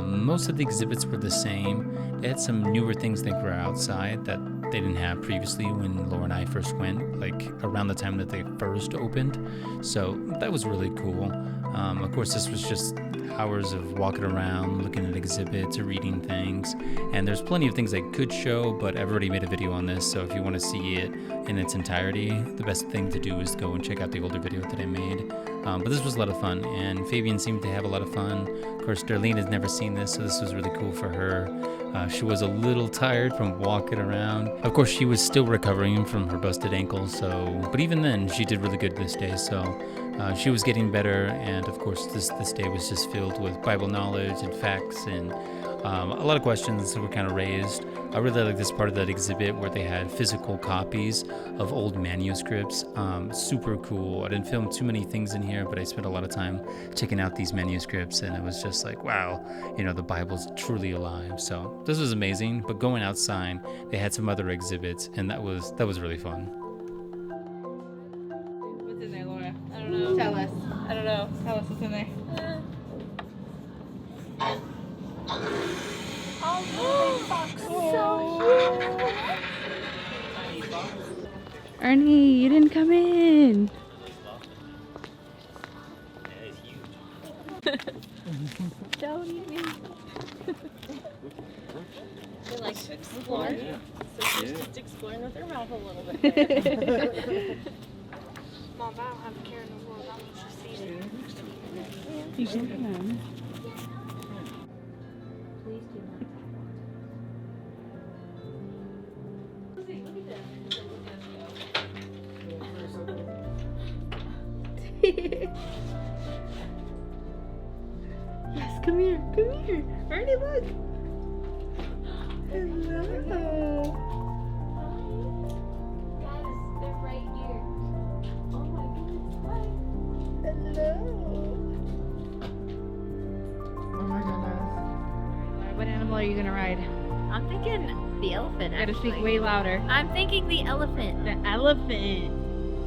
Most of the exhibits were the same. They had some newer things that were outside that they didn't have previously when Laura and I first went, like around the time that they first opened. So that was really cool. Of course, this was just hours of walking around, looking at exhibits, or reading things. And there's plenty of things I could show, but I've already made a video on this, so if you want to see it in its entirety, the best thing to do is go and check out the older video that I made. But this was a lot of fun, and Fabian seemed to have a lot of fun. Of course, Darlene has never seen this, so this was really cool for her. She was a little tired from walking around. Of course, she was still recovering from her busted ankle, but even then, she did really good this day, so she was getting better. And of course, this day was just filled with Bible knowledge and facts, and a lot of questions that were kind of raised. I really like this part of that exhibit where they had physical copies of old manuscripts. Super cool. I didn't film too many things in here, but I spent a lot of time checking out these manuscripts, and it was just like, wow, the Bible's truly alive. So this was amazing. But going outside, they had some other exhibits, and that was really fun. What's in there, Laura? I don't know. Tell us. I don't know. Tell us what's in there. Ernie, you didn't come in. Don't eat me. They like to explore. So she's just exploring with her mouth a little bit. Mom, I don't have a care in the world. I want you to see it. You can come. Please do not. Yes, come here. Come here. Ernie, look. Hello. Guys, they're right here. Oh my goodness, hi. Hello. Oh my goodness. What animal are you gonna ride? I'm thinking the elephant. Gotta speak actually. way louder. I'm thinking the elephant. The elephant.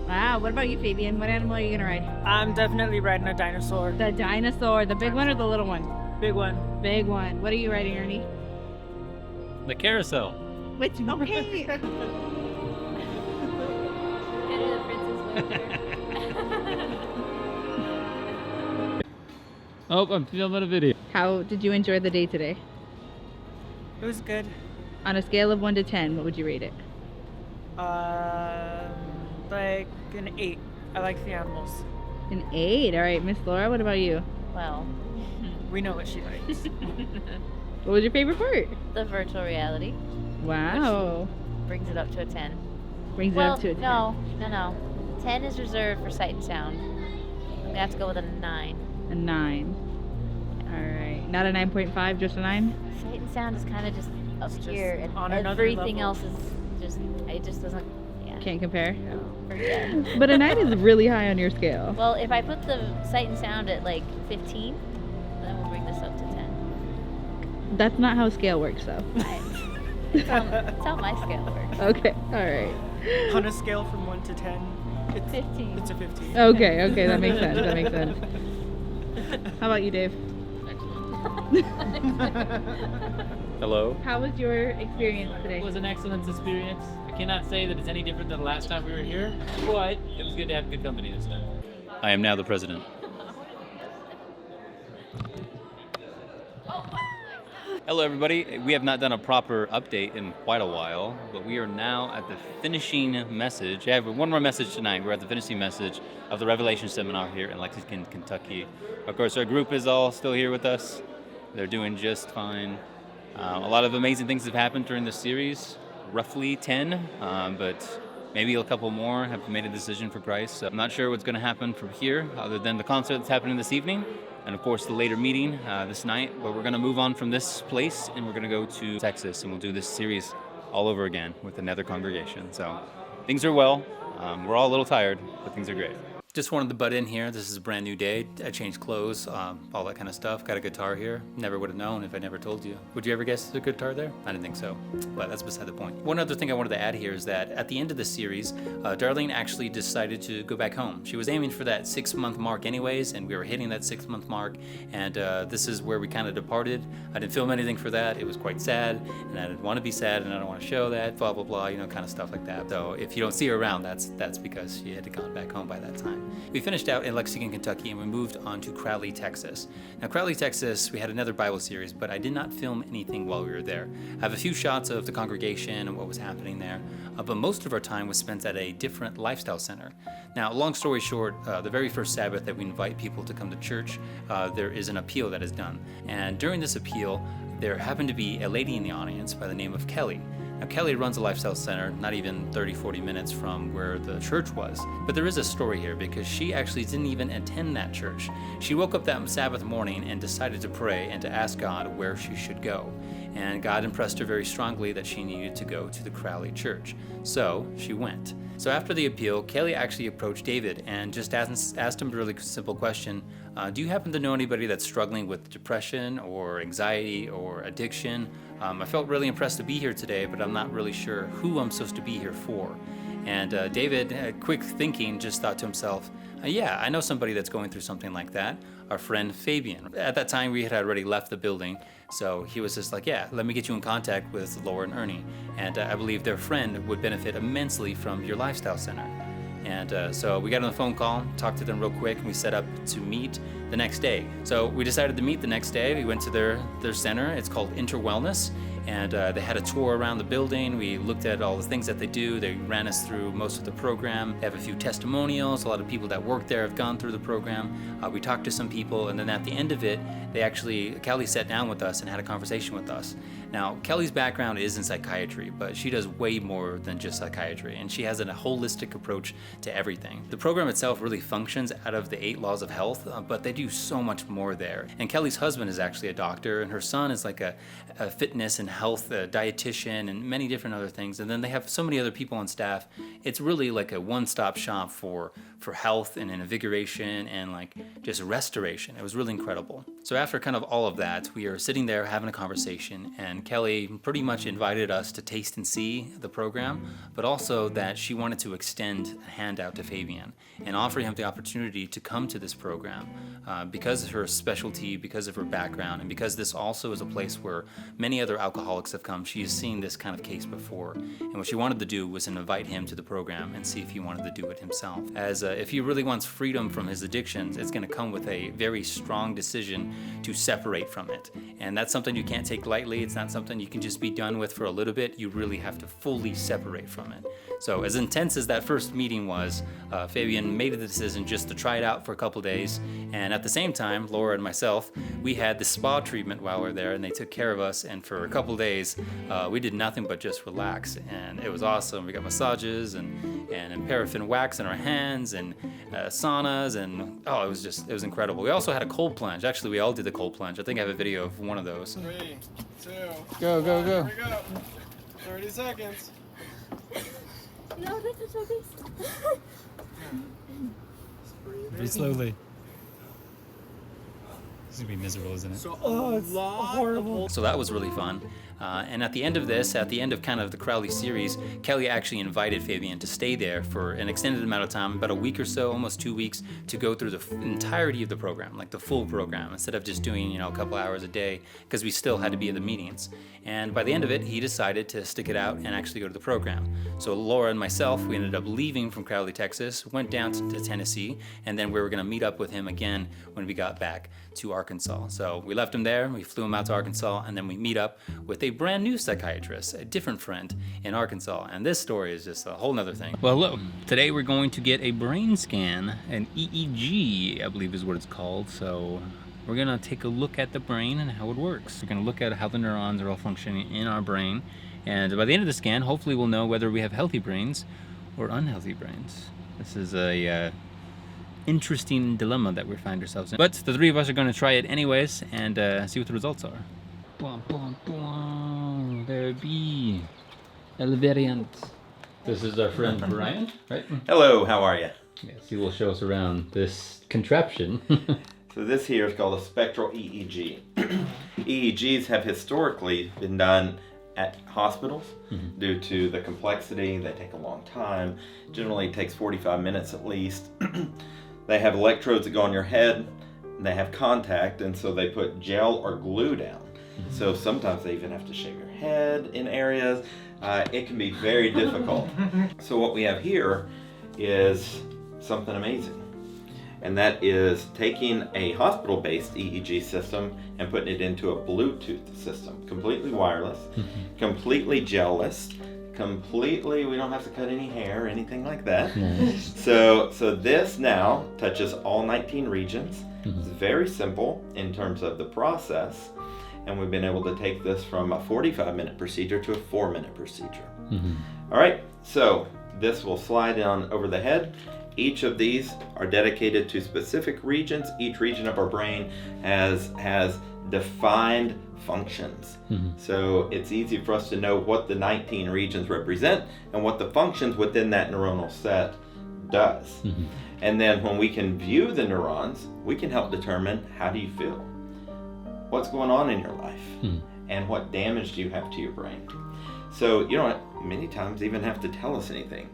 Wow. What about you, Fabian? What animal are you gonna ride? I'm definitely riding a dinosaur. The dinosaur. The big one or the little one? Big one. Big one. What are you riding, Ernie? The carousel. Which? Okay. Go to the princess with her. Oh, I'm filming a video. How did you enjoy the day today? It was good. On a scale of 1 to 10, what would you rate it? Like an 8. I like the animals. An 8. All right, Miss Laura, what about you? Well, We know what she likes. What was your favorite part? the virtual reality Wow. brings it up to a 10. Brings Well, it up to a 10. no. 10 is reserved for sight and sound. I'm gonna have to go with a 9. A 9. All right. Not a 9.5, just a 9? Sight and sound is kind of just up It's just here, and on another everything level. else is just, it just doesn't, yeah. Can't compare. Forget. But a 9 is really high on your scale. Well, if I put the sight and sound at like 15, then we'll bring this up to 10. That's not how scale works, though. That's how my scale works. Okay. All right. On a scale from 1 to 10, it's 15. It's a 15. Okay. That makes sense. That makes sense. How about you, Dave? Hello. How was your experience today? It was an excellent experience. I cannot say that it's any different than the last time we were here, but it was good to have good company this time. I am now the president. Hello everybody. We have not done a proper update in quite a while, but we are now at the finishing message. I have one more message tonight. We're at the finishing message of the Revelation Seminar here in Lexington, Kentucky. Of course, our group is all still here with us. They're doing just fine. A lot of amazing things have happened during this series, roughly 10, but maybe a couple more have made a decision for Christ. So I'm not sure what's going to happen from here other than the concert that's happening this evening. And of course the later meeting this night, but we're going to move on from this place and we're going to go to Texas and we'll do this series all over again with another congregation. So things are well. We're all a little tired, but things are great. Just wanted to butt in here. This is a brand new day. I changed clothes, all that kind of stuff. Got a guitar here. Never would have known if I never told you. Would you ever guess there's a guitar there? I didn't think so, but that's beside the point. One other thing I wanted to add here is that at the end of the series, Darlene actually decided to go back home. She was aiming for that 6-month mark anyways, and we were hitting that 6-month mark, and this is where we kind of departed. I didn't film anything for that. It was quite sad, and I didn't want to be sad, and I don't want to show that, blah, blah, blah, kind of stuff like that. So if you don't see her around, that's because she had gone back home by that time. We finished out in Lexington, Kentucky, and we moved on to Crowley, Texas. Now, Crowley, Texas, we had another Bible series, but I did not film anything while we were there. I have a few shots of the congregation and what was happening there, but most of our time was spent at a different lifestyle center. Now, long story short, the very first Sabbath that we invite people to come to church, there is an appeal that is done. And during this appeal, there happened to be a lady in the audience by the name of Kelly. Now, Kelly runs a lifestyle center not even 30-40 minutes from where the church was. But there is a story here because she actually didn't even attend that church. She woke up that Sabbath morning and decided to pray and to ask God where she should go. And God impressed her very strongly that she needed to go to the Crowley church. So she went. So after the appeal, Kelly actually approached David and just asked him a really simple question. Do you happen to know anybody that's struggling with depression or anxiety or addiction? I felt really impressed to be here today, but I'm not really sure who I'm supposed to be here for. And David, quick thinking, just thought to himself, yeah, I know somebody that's going through something like that, our friend Fabian. At that time, we had already left the building, so he was just like, yeah, let me get you in contact with Laura and Ernie. And I believe their friend would benefit immensely from your lifestyle center. And so we got on the phone call, talked to them real quick, and we set up to meet the next day. So we decided to meet the next day. We went to their center. It's called Interwellness. And they had a tour around the building. We looked at all the things that they do. They ran us through most of the program. They have a few testimonials. A lot of people that work there have gone through the program. We talked to some people, and then at the end of it, Kelly sat down with us and had a conversation with us. Now, Kelly's background is in psychiatry, but she does way more than just psychiatry, and she has a holistic approach to everything. The program itself really functions out of the 8 laws of health, but they do so much more there. And Kelly's husband is actually a doctor, and her son is like a fitness and health dietitian and many different other things. And then they have so many other people on staff. It's really like a one-stop shop for health and invigoration and like just restoration. It was really incredible. So after kind of all of that, we are sitting there having a conversation, and Kelly pretty much invited us to taste and see the program, but also that she wanted to extend a hand out to Fabian and offer him the opportunity to come to this program because of her specialty, because of her background, and because this also is a place where many other alcoholics alcoholics have come, she has seen this kind of case before. And what she wanted to do was invite him to the program and see if he wanted to do it himself. As if he really wants freedom from his addictions, it's going to come with a very strong decision to separate from it. And that's something you can't take lightly. It's not something you can just be done with for a little bit. You really have to fully separate from it. So as intense as that first meeting was, Fabian made the decision just to try it out for a couple days. And at the same time, Laura and myself, we had the spa treatment while we were there, and they took care of us. And for a couple days, we did nothing but just relax. And it was awesome. We got massages and paraffin wax in our hands and saunas. And oh, it was incredible. We also had a cold plunge. Actually, we all did the cold plunge. I think I have a video of one of those. 3, 2, go, go, go. Here we go. 30 seconds. No, that's so big. Breathe slowly. This is gonna be miserable, isn't it? So it's horrible. So that was really fun. And at the end of this, at the end of kind of the Crowley series, Kelly actually invited Fabian to stay there for an extended amount of time, about a week or so, almost 2 weeks, to go through the entirety of the program, like the full program, instead of just doing, a couple hours a day, because we still had to be at the meetings. And by the end of it, he decided to stick it out and actually go to the program. So Laura and myself, we ended up leaving from Crowley, Texas, went down to Tennessee, and then we were gonna meet up with him again when we got back to Arkansas. So we left him there, we flew him out to Arkansas, and then we meet up with a brand new psychiatrist, a different friend in Arkansas. And this story is just a whole nother thing. Well, look, today we're going to get a brain scan, an EEG, I believe is what it's called. So we're gonna take a look at the brain and how it works. We're gonna look at how the neurons are all functioning in our brain. And by the end of the scan, hopefully we'll know whether we have healthy brains or unhealthy brains. This is a interesting dilemma that we find ourselves in. But the three of us are going to try it anyways and see what the results are. There be El variant. This is our friend Brian, right? Hello, how are you? Yes, he will show us around this contraption. So this here is called a spectral EEG. EEGs have historically been done at hospitals due to the complexity. They take a long time. Generally it takes 45 minutes at least. They have electrodes that go on your head, and they have contact, and so they put gel or glue down. So sometimes they even have to shave your head in areas. It can be very difficult. So what we have here is something amazing. And that is taking a hospital-based EEG system and putting it into a Bluetooth system. Completely wireless, completely gel-less, completely, we don't have to cut any hair or anything like that. Nice. So this now touches all 19 regions. It's very simple in terms of the process. And we've been able to take this from a 45-minute procedure to a 4-minute procedure. All right, so this will slide on over the head. Each of these are dedicated to specific regions. Each region of our brain has defined functions. So it's easy for us to know what the 19 regions represent and what the functions within that neuronal set does. And then when we can view the neurons, we can help determine how do you feel? What's going on in your life? And what damage do you have to your brain? So you don't many times even have to tell us anything.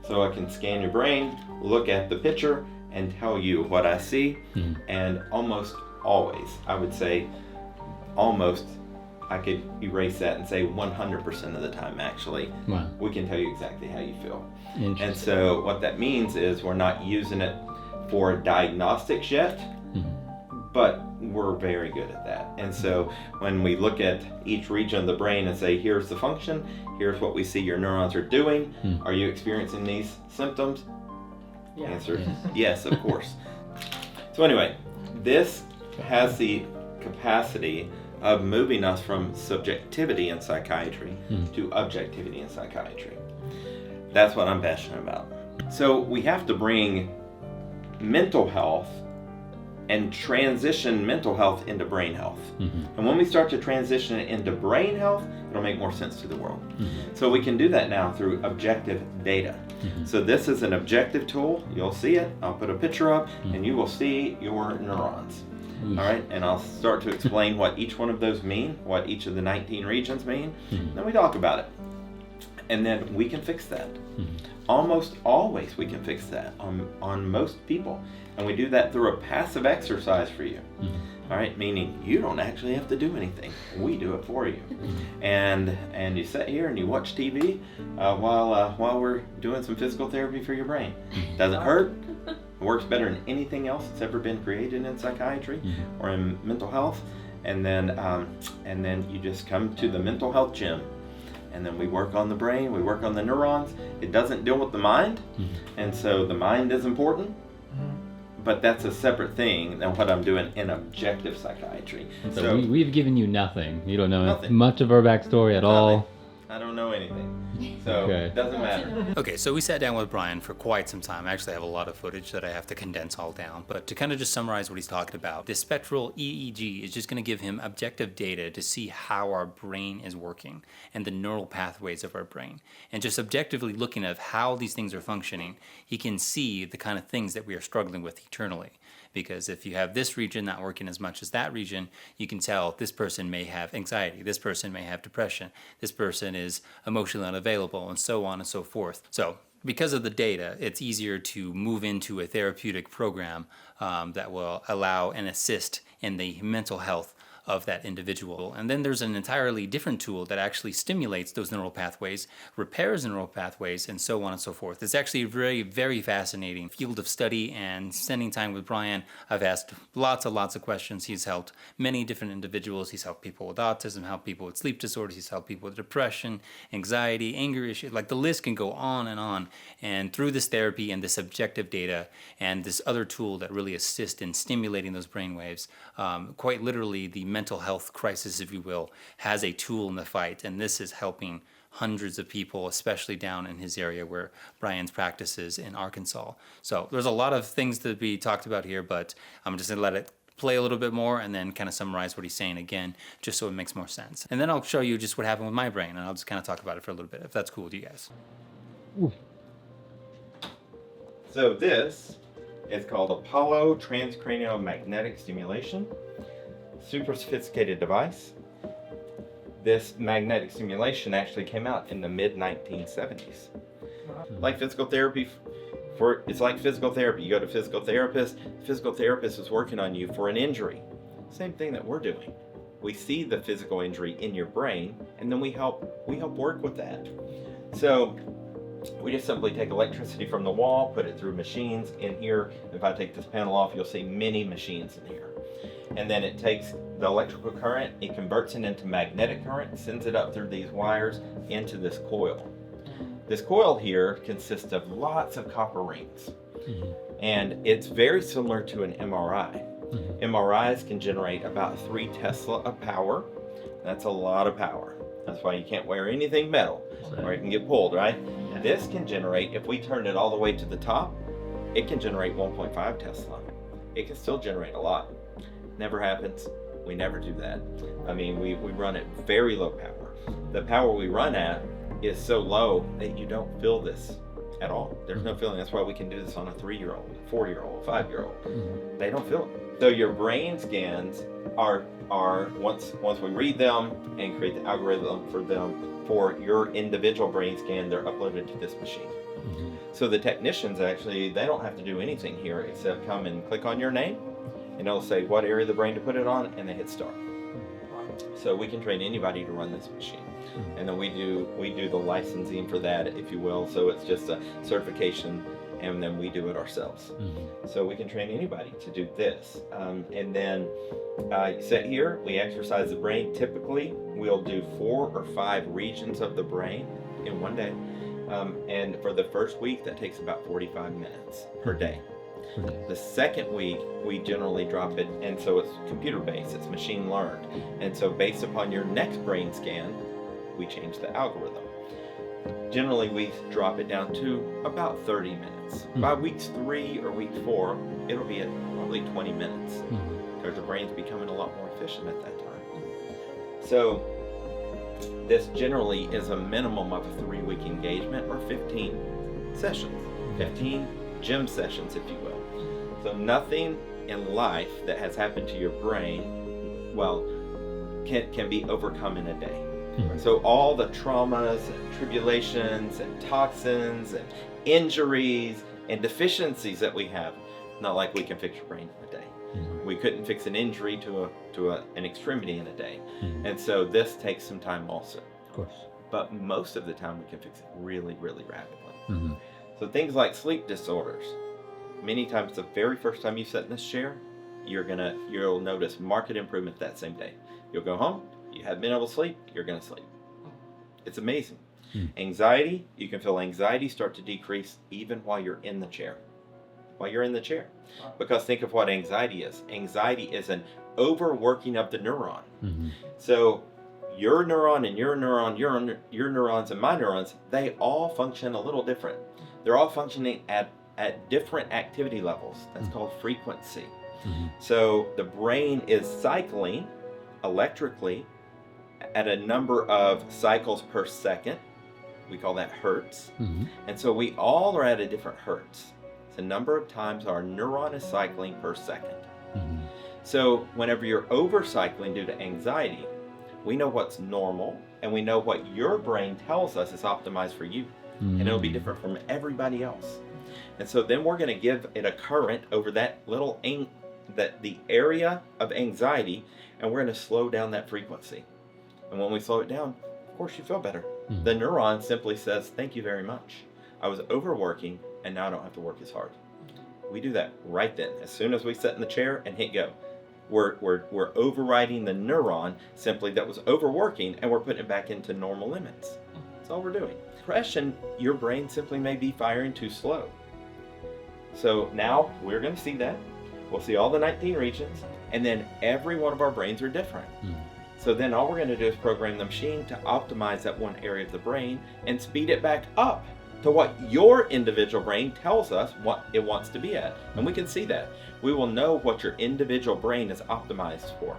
So I can scan your brain, look at the picture, and tell you what I see. And almost always, I would say almost, I could erase that and say 100% of the time actually, we can tell you exactly how you feel. And so what that means is we're not using it for diagnostics yet, but we're very good at that. And so when we look at each region of the brain and say, here's the function, here's what we see your neurons are doing, are you experiencing these symptoms? Yeah. Answer, yes, of course. So anyway, this has the capacity of moving us from subjectivity in psychiatry to objectivity in psychiatry. That's what I'm passionate about. So we have to bring mental health and transition mental health into brain health. And when we start to transition it into brain health, it'll make more sense to the world. So we can do that now through objective data. So this is an objective tool. You'll see it. I'll put a picture up and you will see your neurons. All right, and I'll start to explain what each one of those mean, what each of the 19 regions mean. Then we talk about it. And then we can fix that. Almost always we can fix that on most people. And we do that through a passive exercise for you. All right, meaning you don't actually have to do anything. We do it for you. And you sit here and you watch TV while we're doing some physical therapy for your brain. Doesn't hurt. It works better than anything else that's ever been created in psychiatry or in mental health. And then you just come to the mental health gym. And then we work on the brain, we work on the neurons. It doesn't deal with the mind. And so the mind is important. But that's a separate thing than what I'm doing in objective psychiatry. So we've given you nothing. You don't know Nothing. much of our backstory at all. I don't know anything. So it doesn't matter. Okay, so we sat down with Brian for quite some time. I actually have a lot of footage that I have to condense all down. But to kind of just summarize what he's talking about, this spectral EEG is just going to give him objective data to see how our brain is working and the neural pathways of our brain. And just objectively looking at how these things are functioning, he can see the kind of things that we are struggling with eternally. Because if you have this region not working as much as that region, you can tell this person may have anxiety, this person may have depression, this person is emotionally unavailable, and so on and so forth. So because of the data, it's easier to move into a therapeutic program that will allow and assist in the mental health of that individual. And then there's an entirely different tool that actually stimulates those neural pathways, repairs the neural pathways, and so on and so forth. It's actually a very, very fascinating field of study, and spending time with Brian, I've asked lots and lots of questions. He's helped many different individuals. He's helped people with autism, helped people with sleep disorders. He's helped people with depression, anxiety, anger issues. Like the list can go on. And through this therapy and this objective data and this other tool that really assists in stimulating those brain waves, quite literally the mental health crisis, if you will, has a tool in the fight, and this is helping hundreds of people, especially down in his area where Brian's practices in Arkansas. So there's a lot of things to be talked about here, but I'm just going to let it play a little bit more and then kind of summarize what he's saying again, just so it makes more sense. And then I'll show you just what happened with my brain, and I'll just kind of talk about it for a little bit, if that's cool with you guys. So this is called Apollo transcranial magnetic stimulation. Super sophisticated device. This magnetic stimulation actually came out in the mid-1970s. Like physical therapy, it's like physical therapy. You go to physical therapist is working on you for an injury. Same thing that we're doing. We see the physical injury in your brain, and then we help work with that. So we just simply take electricity from the wall, put it through machines in here. If I take this panel off, you'll see many machines in here. And then it takes the electrical current, it converts it into magnetic current, sends it up through these wires into this coil. This coil here consists of lots of copper rings. And it's very similar to an MRI. MRIs can generate about 3 Tesla of power. That's a lot of power. That's why you can't wear anything metal or it can get pulled, right? This can generate, if we turn it all the way to the top, it can generate 1.5 Tesla. It can still generate a lot. Never happens. We never do that. I mean, we run at very low power. The power we run at is so low that you don't feel this at all. There's no feeling. That's why we can do this on a 3-year-old, 4-year-old, 5-year-old. They don't feel it. So your brain scans are once we read them and create the algorithm for them for your individual brain scan, they're uploaded to this machine. So the technicians actually, they don't have to do anything here except come and click on your name, and it'll say what area of the brain to put it on, and they hit start. So we can train anybody to run this machine. And then we do the licensing for that, if you will. So it's just a certification, and then we do it ourselves. So we can train anybody to do this. And then you sit here, we exercise the brain. Typically, we'll do 4 or 5 regions of the brain in one day. And for the first week, that takes about 45 minutes per day. The second week, we generally drop it, and so it's computer-based, it's machine learned. And so based upon your next brain scan, we change the algorithm. Generally, we drop it down to about 30 minutes. By weeks 3 or week 4, it'll be at probably 20 minutes, because the brain's becoming a lot more efficient at that time. So this generally is a minimum of a 3-week engagement or 15 sessions, 15 gym sessions, if you will. So nothing in life that has happened to your brain, well, can be overcome in a day. So all the traumas and tribulations and toxins and injuries and deficiencies that we have, not like we can fix your brain in a day. We couldn't fix an injury to an extremity in a day. And so this takes some time also. Of course. But most of the time we can fix it really, really rapidly. So things like sleep disorders. Many times the very first time you sit in this chair, you'll notice marked improvement that same day. You'll go home, you haven't been able to sleep, you're gonna sleep. It's amazing. Anxiety, you can feel anxiety start to decrease even while you're in the chair. Because think of what anxiety is. Anxiety is an overworking of the neuron. So your neuron and your neuron, your neurons and my neurons, they all function a little different. They're all functioning at different activity levels. That's called frequency. So the brain is cycling electrically at a number of cycles per second. We call that hertz. And so we all are at a different hertz. It's the number of times our neuron is cycling per second. So whenever you're overcycling due to anxiety, we know what's normal and we know what your brain tells us is optimized for you. And it'll be different from everybody else. And so then we're going to give it a current over that little the area of anxiety, and we're going to slow down that frequency. And when we slow it down, of course you feel better. The neuron simply says, thank you very much. I was overworking and now I don't have to work as hard. We do that right then. As soon as we sit in the chair and hit go, we're overriding the neuron simply that was overworking, and we're putting it back into normal limits. That's all we're doing. Depression, your brain simply may be firing too slow. So now we're going to see that. We'll see all the 19 regions, and then every one of our brains are different. So then all we're going to do is program the machine to optimize that one area of the brain and speed it back up to what your individual brain tells us what it wants to be at. And we can see that. We will know what your individual brain is optimized for.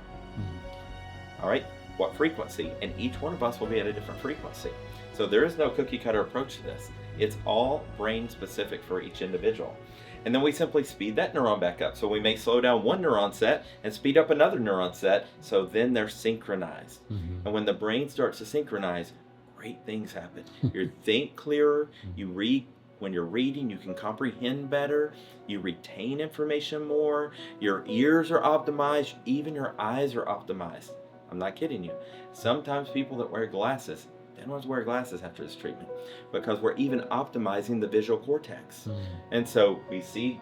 All right, what frequency? And each one of us will be at a different frequency. So there is no cookie cutter approach to this. It's all brain specific for each individual. And then we simply speed that neuron back up. So we may slow down one neuron set and speed up another neuron set, so then they're synchronized. And when the brain starts to synchronize, great things happen. You think clearer, you read. When you're reading, you can comprehend better, you retain information more, your ears are optimized, even your eyes are optimized. I'm not kidding you. Sometimes people that wear glasses, they don't want to wear glasses after this treatment because we're even optimizing the visual cortex. And so we see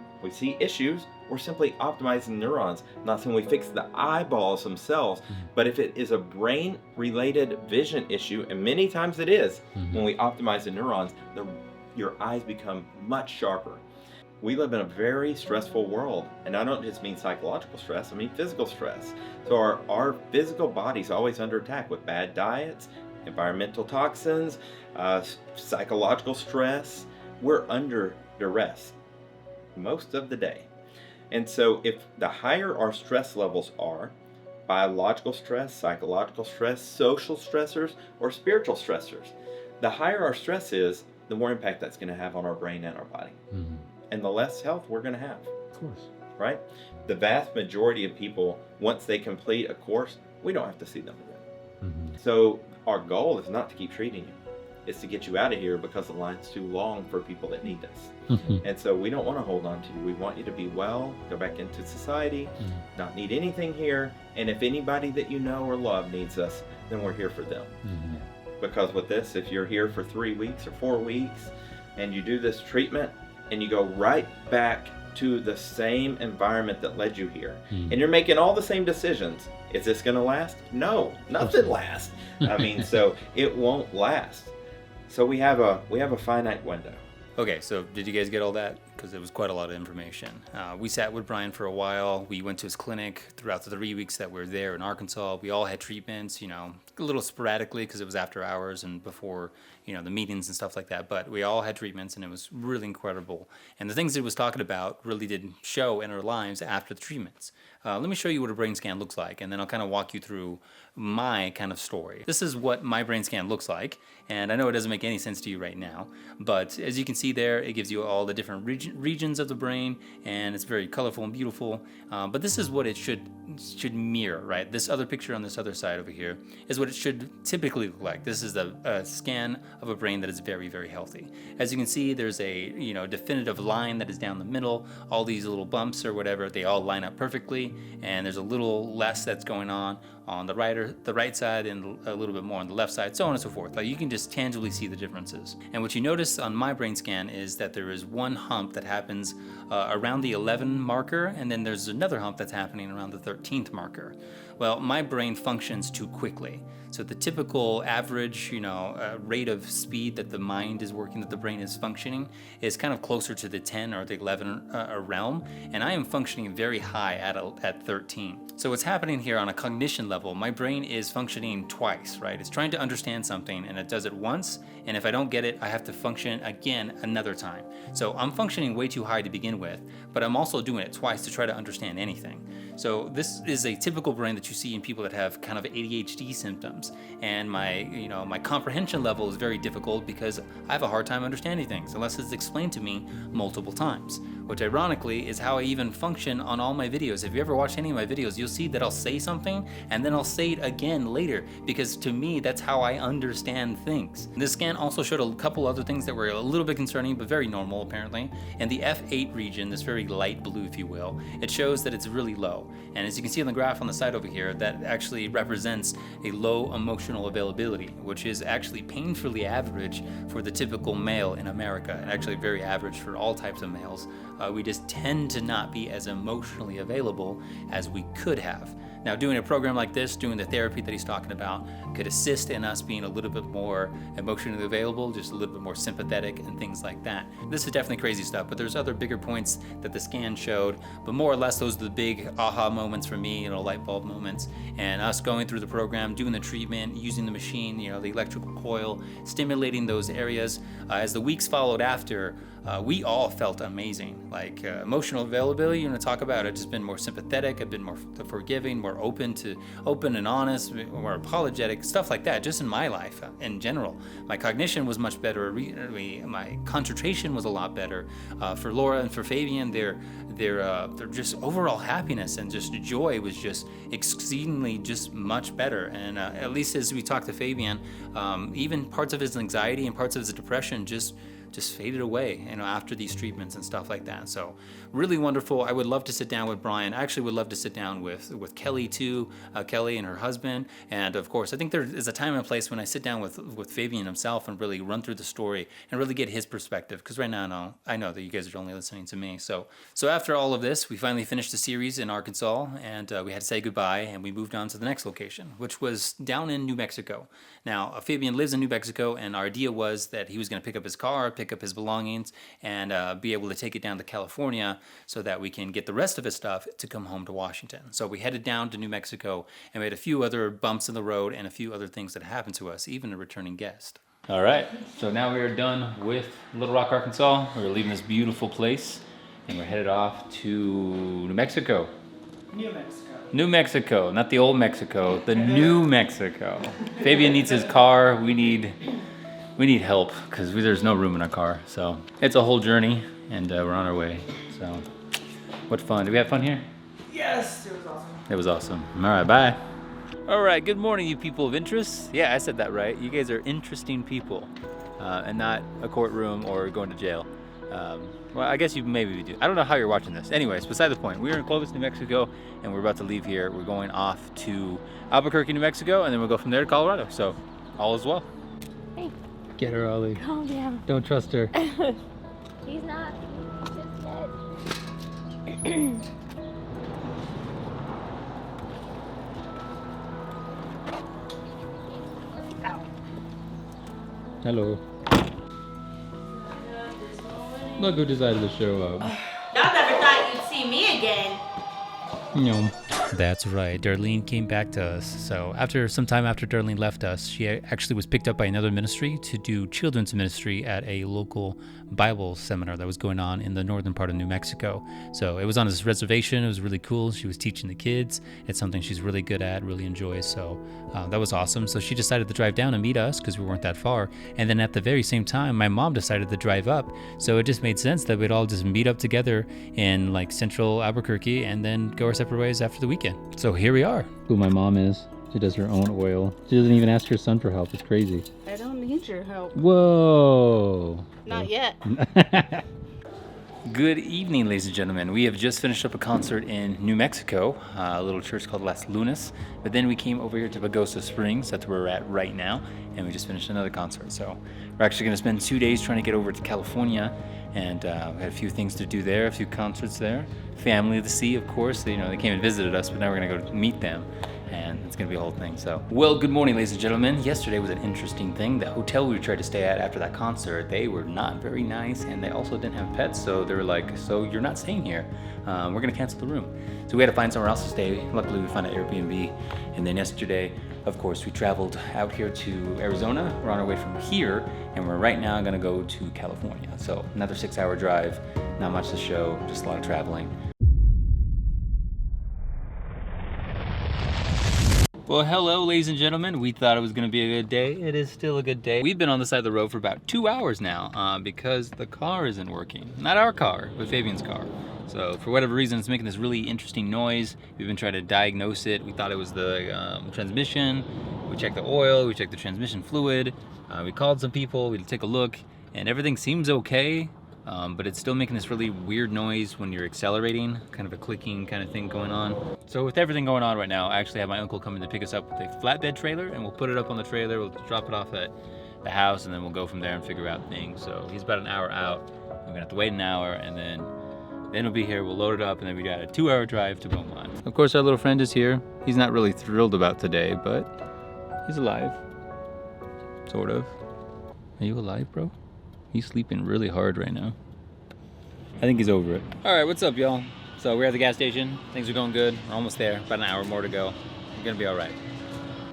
issues, we're simply optimizing neurons. Not saying we fix the eyeballs themselves, but if it is a brain-related vision issue, and many times it is, when we optimize the neurons, your eyes become much sharper. We live in a very stressful world, and I don't just mean psychological stress, I mean physical stress. So our physical body's always under attack with bad diets, environmental toxins, psychological stress. We're under duress most of the day. And so if the higher our stress levels are, biological stress, psychological stress, social stressors, or spiritual stressors, the higher our stress is, the more impact that's going to have on our brain and our body. And the less health we're going to have. Of course. Right? The vast majority of people, once they complete a course, we don't have to see them again. So our goal is not to keep treating you. It's to get you out of here because the line's too long for people that need us. And so we don't want to hold on to you. We want you to be well, go back into society, not need anything here. And if anybody that you know or love needs us, then we're here for them. Because with this, if you're here for 3 weeks or 4 weeks and you do this treatment and you go right back to the same environment that led you here, and you're making all the same decisions, is this going to last? No, nothing lasts. I mean, so it won't last. So we have a finite window. Okay, so did you guys get all that? Because it was quite a lot of information. We sat with Brian for a while. We went to his clinic throughout the 3 weeks that we were there in Arkansas. We all had treatments, a little sporadically because it was after hours and before, the meetings and stuff like that. But we all had treatments, and it was really incredible. And the things that he was talking about really did show in our lives after the treatments. Let me show you what a brain scan looks like, and then I'll kind of walk you through my kind of story. This is what my brain scan looks like, and I know it doesn't make any sense to you right now, but as you can see there, it gives you all the different regions of the brain, and it's very colorful and beautiful. But this is what it should mirror, right? This other picture on this other side over here is what it should typically look like. This is a scan of a brain that is very, very healthy. As you can see, there's a definitive line that is down the middle. All these little bumps or whatever, they all line up perfectly, and there's a little less that's going on the right side and a little bit more on the left side, so on and so forth. Like, you can just tangibly see the differences. And what you notice on my brain scan is that there is one hump that happens around the 11 marker, and then there's another hump that's happening around the 13th marker. Well, my brain functions too quickly. So the typical average, rate of speed that the mind is working, that the brain is functioning, is kind of closer to the 10 or the 11 realm, and I am functioning very high at 13. So what's happening here on a cognition level, my brain is functioning twice, right? It's trying to understand something, and it does it once, and if I don't get it, I have to function again another time. So I'm functioning way too high to begin with, but I'm also doing it twice to try to understand anything. So this is a typical brain that you see in people that have kind of ADHD symptoms. And my comprehension level is very difficult because I have a hard time understanding things unless it's explained to me multiple times, which ironically is how I even function on all my videos. If you ever watch any of my videos, you'll see that I'll say something and then I'll say it again later, because to me, that's how I understand things. This scan also showed a couple other things that were a little bit concerning, but very normal apparently. And the F8 region, this very light blue, if you will, it shows that it's really low. And as you can see on the graph on the side over here, that actually represents a low emotional availability, which is actually painfully average for the typical male in America, and actually very average for all types of males. We just tend to not be as emotionally available as we could have. Now, doing a program like this, doing the therapy that he's talking about, could assist in us being a little bit more emotionally available, just a little bit more sympathetic and things like that. This is definitely crazy stuff, but there's other bigger points that the scan showed, but more or less those are the big aha moments for me, light bulb moments. And us going through the program, doing the treatment, using the machine, the electrical coil, stimulating those areas. As the weeks followed after, we all felt amazing. Like emotional availability, you want to talk about it, just been more sympathetic, I've been more forgiving, more open and honest, more apologetic, stuff like that, just in my life in general. My cognition was much better, my concentration was a lot better. For Laura and for Fabian, their just overall happiness and just joy was just exceedingly just much better. And at least as we talked to Fabian, even parts of his anxiety and parts of his depression just faded away, after these treatments and stuff like that. So really wonderful. I would love to sit down with Brian. I actually would love to sit down with Kelly too, Kelly and her husband. And of course, I think there is a time and place when I sit down with Fabian himself and really run through the story and really get his perspective. Because right now, I know that you guys are only listening to me. So after all of this, we finally finished the series in Arkansas, and we had to say goodbye, and we moved on to the next location, which was down in New Mexico. Now, Fabian lives in New Mexico, and our idea was that he was going to pick up his car, pick up his belongings, and be able to take it down to California so that we can get the rest of his stuff to come home to Washington. So we headed down to New Mexico and made a few other bumps in the road and a few other things that happened to us, even a returning guest. All right, so now we are done with Little Rock, Arkansas. We're leaving this beautiful place, and we're headed off to New Mexico. New Mexico, not the old Mexico, the New Mexico. Fabian needs his car. We need help because there's no room in our car. So it's a whole journey, and we're on our way. So what fun. Did we have fun here? Yes, it was awesome. It was awesome. All right, bye. All right, good morning, you people of interest. Yeah, I said that right. You guys are interesting people, and not a courtroom or going to jail. Well, I guess you maybe do. I don't know how you're watching this. Anyways, beside the point, we're in Clovis, New Mexico, and we're about to leave here. We're going off to Albuquerque, New Mexico, and then we'll go from there to Colorado. So all is well. Hey. Get her, Ollie. Calm down. Don't trust her. He's not. He's just dead. Hello. Look who decided to show up. Y'all never thought you'd see me again. No. That's right. Darlene came back to us. So some time after Darlene left us, she actually was picked up by another ministry to do children's ministry at a local Bible seminar that was going on in the northern part of New Mexico. So it was on this reservation. It was really cool. She was teaching the kids. It's something she's really good at, really enjoys. So that was awesome. So she decided to drive down and meet us because we weren't that far. And then at the very same time, my mom decided to drive up. So it just made sense that we'd all just meet up together in like central Albuquerque and then go our separate ways after the weekend. So here we are. Who my mom is. She does her own oil. She doesn't even ask her son for help. It's crazy. I don't need your help. Whoa. Not yet. Good evening, ladies and gentlemen. We have just finished up a concert in New Mexico, a little church called Las Lunas. But then we came over here to Pagosa Springs. That's where we're at right now. And we just finished another concert. So we're actually going to spend 2 days trying to get over to California. And we had a few things to do there, a few concerts there. Family to see, of course. They came and visited us, but now we're going to go meet them. And it's going to be a whole thing. So, well, good morning, ladies and gentlemen. Yesterday was an interesting thing. The hotel we tried to stay at after that concert, they were not very nice, and they also didn't have pets. So they were like, so you're not staying here. We're going to cancel the room. So we had to find somewhere else to stay. Luckily, we found an Airbnb. And then yesterday, of course, we traveled out here to Arizona. We're on our way from here, and we're right now going to go to California. So another 6-hour drive. Not much to show, just a lot of traveling. Well, hello, ladies and gentlemen. We thought it was going to be a good day. It is still a good day. We've been on the side of the road for about 2 hours now because the car isn't working. Not our car, but Fabian's car. So for whatever reason, it's making this really interesting noise. We've been trying to diagnose it. We thought it was the transmission. We checked the oil. We checked the transmission fluid. We called some people. We took a look, and everything seems okay. But it's still making this really weird noise when you're accelerating, kind of a clicking kind of thing going on. So with everything going on right now, I actually have my uncle coming to pick us up with a flatbed trailer, and we'll put it up on the trailer, we'll drop it off at the house, and then we'll go from there and figure out things. So he's about an hour out. We're gonna have to wait an hour, and then he'll be here, we'll load it up, and then we got a 2-hour drive to Beaumont. Of course, our little friend is here. He's not really thrilled about today, but he's alive. Sort of. Are you alive, bro? He's sleeping really hard right now. I think he's over it. All right, what's up, y'all? So we're at the gas station. Things are going good. We're almost there. About an hour more to go. We're gonna be all right.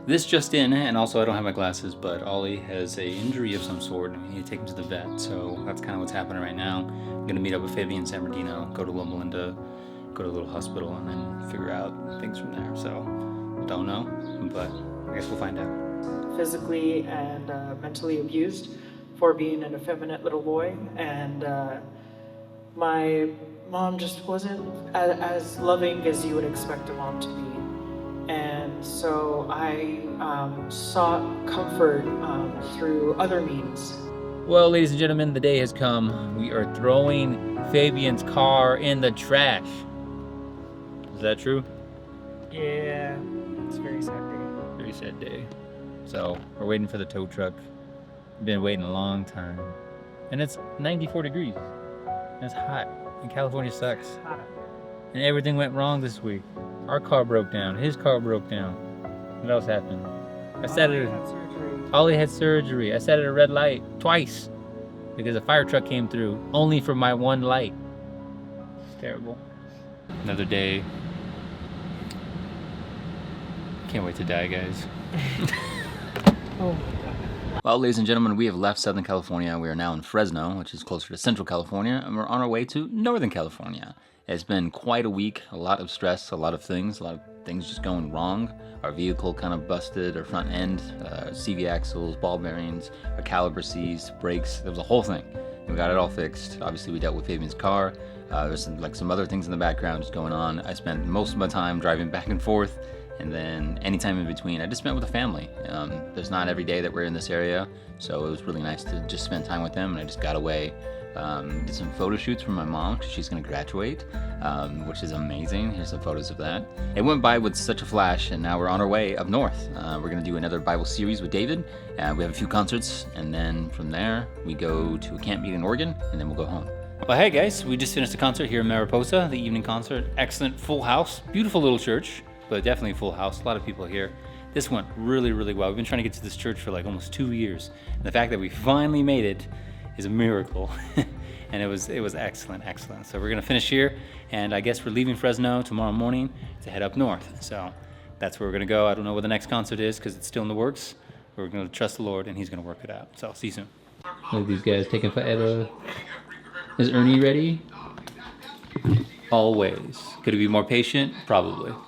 This just in, and also I don't have my glasses, but Ollie has a injury of some sort, and we need to take him to the vet. So that's kind of what's happening right now. I'm gonna meet up with Fabian in San Bernardino, go to Loma Linda, go to a little hospital, and then figure out things from there. So don't know, but I guess we'll find out. Physically and mentally abused for being an effeminate little boy, and my mom just wasn't as loving as you would expect a mom to be. And so I sought comfort through other means. Well, ladies and gentlemen, the day has come. We are throwing Fabian's car in the trash. Is that true? Yeah, it's a very sad day. Very sad day. So we're waiting for the tow truck. We've been waiting a long time. And it's 94 degrees. And it's hot. And California sucks. It's hot. And everything went wrong this week. Our car broke down. His car broke down. What else happened? Ollie had surgery. I sat at a red light twice because a fire truck came through only for my one light. It's terrible. Another day. Can't wait to die, guys. Oh. Well, ladies and gentlemen, we have left Southern California. We are now in Fresno, which is closer to Central California, and we're on our way to Northern California. It's been quite a week, a lot of stress, a lot of things just going wrong. Our vehicle kind of busted, our front end, CV axles, ball bearings, our caliper seized, brakes. It was a whole thing. We got it all fixed. Obviously, we dealt with Fabian's car. There's some other things in the background just going on. I spent most of my time driving back and forth. And then anytime in between, I just spent with the family. There's not every day that we're in this area, so it was really nice to just spend time with them. And I just got away, did some photo shoots for my mom because she's going to graduate, which is amazing. Here's some photos of that. It went by with such a flash, and now we're on our way up north. We're going to do another Bible series with David. We have a few concerts, and then from there, we go to a camp meeting in Oregon, and then we'll go home. Well, hey guys, we just finished a concert here in Mariposa, the evening concert. Excellent, full house, beautiful little church. But definitely a full house, a lot of people here. This went really, really well. We've been trying to get to this church for like almost 2 years. And the fact that we finally made it is a miracle. And it was excellent, excellent. So we're gonna finish here, and I guess we're leaving Fresno tomorrow morning to head up north. So that's where we're gonna go. I don't know where the next concert is because it's still in the works. We're gonna trust the Lord, and He's gonna work it out. So I'll see you soon. Look at these guys taking forever. Is Ernie ready? Always. Could he be more patient? Probably. All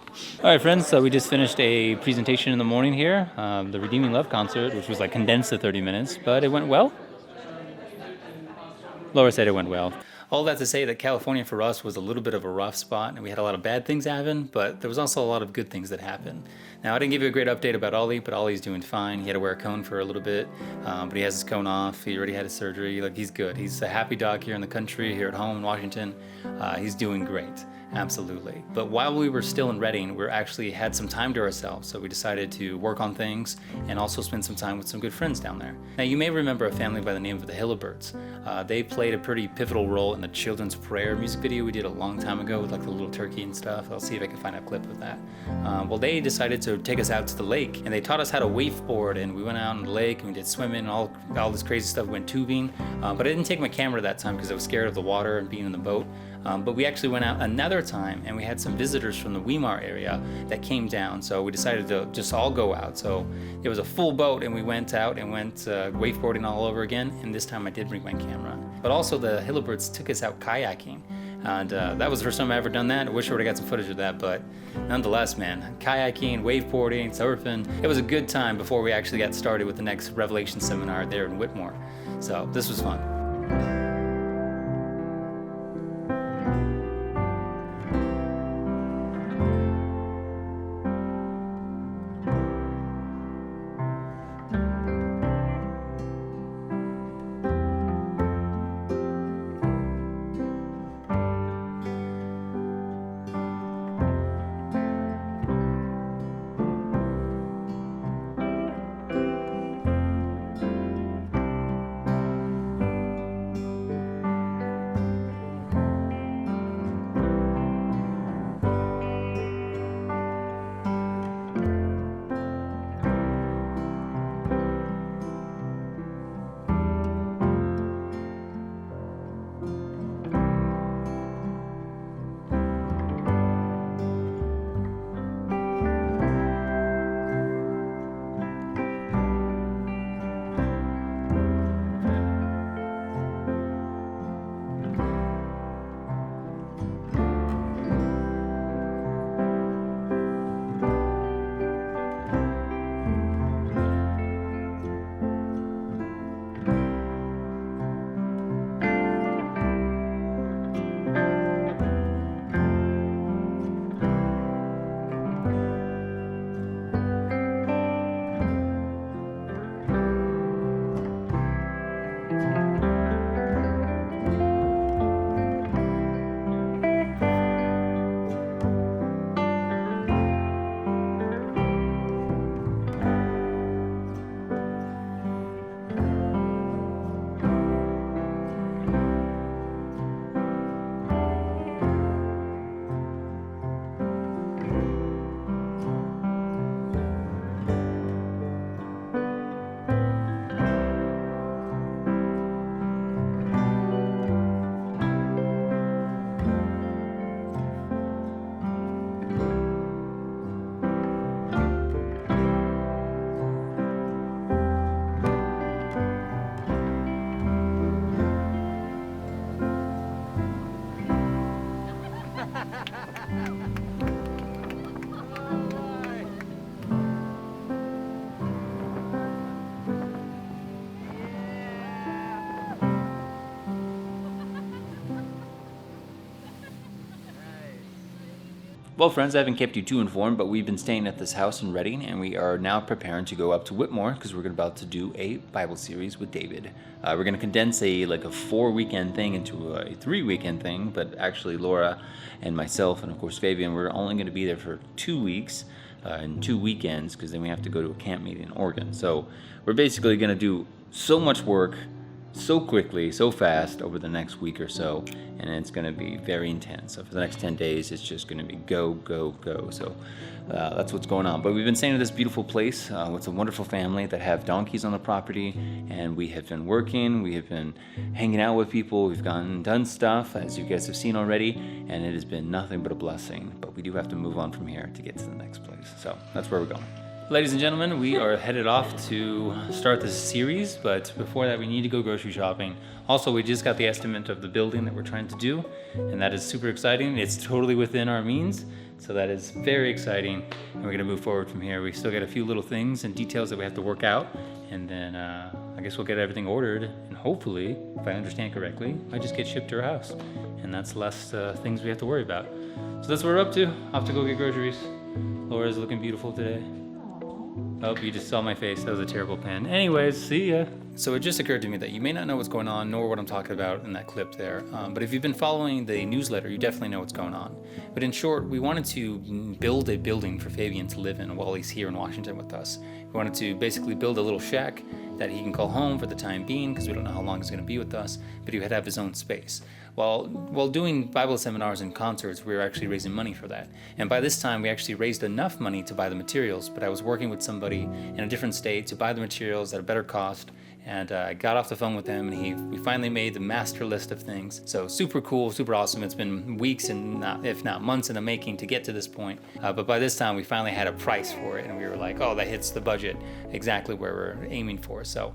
right, friends, so we just finished a presentation in the morning here, the Redeeming Love concert, which was like condensed to 30 minutes, but it went well. Laura said it went well. All that to say that California for us was a little bit of a rough spot, and we had a lot of bad things happen, but there was also a lot of good things that happened. Now, I didn't give you a great update about Ollie, but Ollie's doing fine. He had to wear a cone for a little bit, but he has his cone off. He already had his surgery. Like, he's good. He's a happy dog here in the country, here at home in Washington. He's doing great. Absolutely. But while we were still in Reading, we actually had some time to ourselves, so we decided to work on things and also spend some time with some good friends down there. Now, you may remember a family by the name of the Hillibirds. They played a pretty pivotal role in the Children's Prayer music video we did a long time ago with like the little turkey and stuff. I'll see if I can find a clip of that. Well, they decided to take us out to the lake, and they taught us how to wakeboard, and we went out on the lake and we did swimming and all this crazy stuff. We went tubing, but I didn't take my camera that time because I was scared of the water and being in the boat. But we actually went out another time, and we had some visitors from the Weimar area that came down, so we decided to just all go out. So it was a full boat, and we went out and went wakeboarding all over again, and this time I did bring my camera. But also the Hillibirds took us out kayaking, and that was the first time I ever done that. I wish I would've got some footage of that, but nonetheless, man, kayaking, wakeboarding, surfing, it was a good time before we actually got started with the next Revelation seminar there in Whitmore. So this was fun. Well, friends, I haven't kept you too informed, but we've been staying at this house in Reading, and we are now preparing to go up to Whitmore because we're about to do a Bible series with David. We're going to condense a 4-weekend thing into a 3-weekend thing, but actually Laura and myself and of course Fabian, we're only going to be there for 2 weeks and 2 weekends because then we have to go to a camp meeting in Oregon. So we're basically going to do so much work so quickly, so fast over the next week or so, and it's going to be very intense. So for the next 10 days, it's just going to be go, go, go. So that's what's going on. But we've been staying at this beautiful place with a wonderful family that have donkeys on the property, and we have been working, we have been hanging out with people, we've gone and done stuff, as you guys have seen already, and it has been nothing but a blessing. But we do have to move on from here to get to the next place. So that's where we're going. Ladies and gentlemen, we are headed off to start this series, but before that we need to go grocery shopping. Also, we just got the estimate of the building that we're trying to do, and that is super exciting. It's totally within our means, so that is very exciting, and we're gonna move forward from here. We still got a few little things and details that we have to work out, and then I guess we'll get everything ordered, and hopefully, if I understand correctly, I just get shipped to our house, and that's less things we have to worry about. So that's what we're up to. I'll have to go get groceries. Laura's looking beautiful today. Oh, you just saw my face. That was a terrible pan. Anyways, see ya. So it just occurred to me that you may not know what's going on, nor what I'm talking about in that clip there. But if you've been following the newsletter, you definitely know what's going on. But in short, we wanted to build a building for Fabian to live in while he's here in Washington with us. We wanted to basically build a little shack that he can call home for the time being, because we don't know how long he's going to be with us, but he would have his own space. While doing Bible seminars and concerts, we were actually raising money for that. And by this time, we actually raised enough money to buy the materials, but I was working with somebody in a different state to buy the materials at a better cost. And I got off the phone with him, and we finally made the master list of things. So super cool, super awesome. It's been weeks and if not months in the making to get to this point. But by this time, we finally had a price for it, and we were like, oh, that hits the budget exactly where we're aiming for. So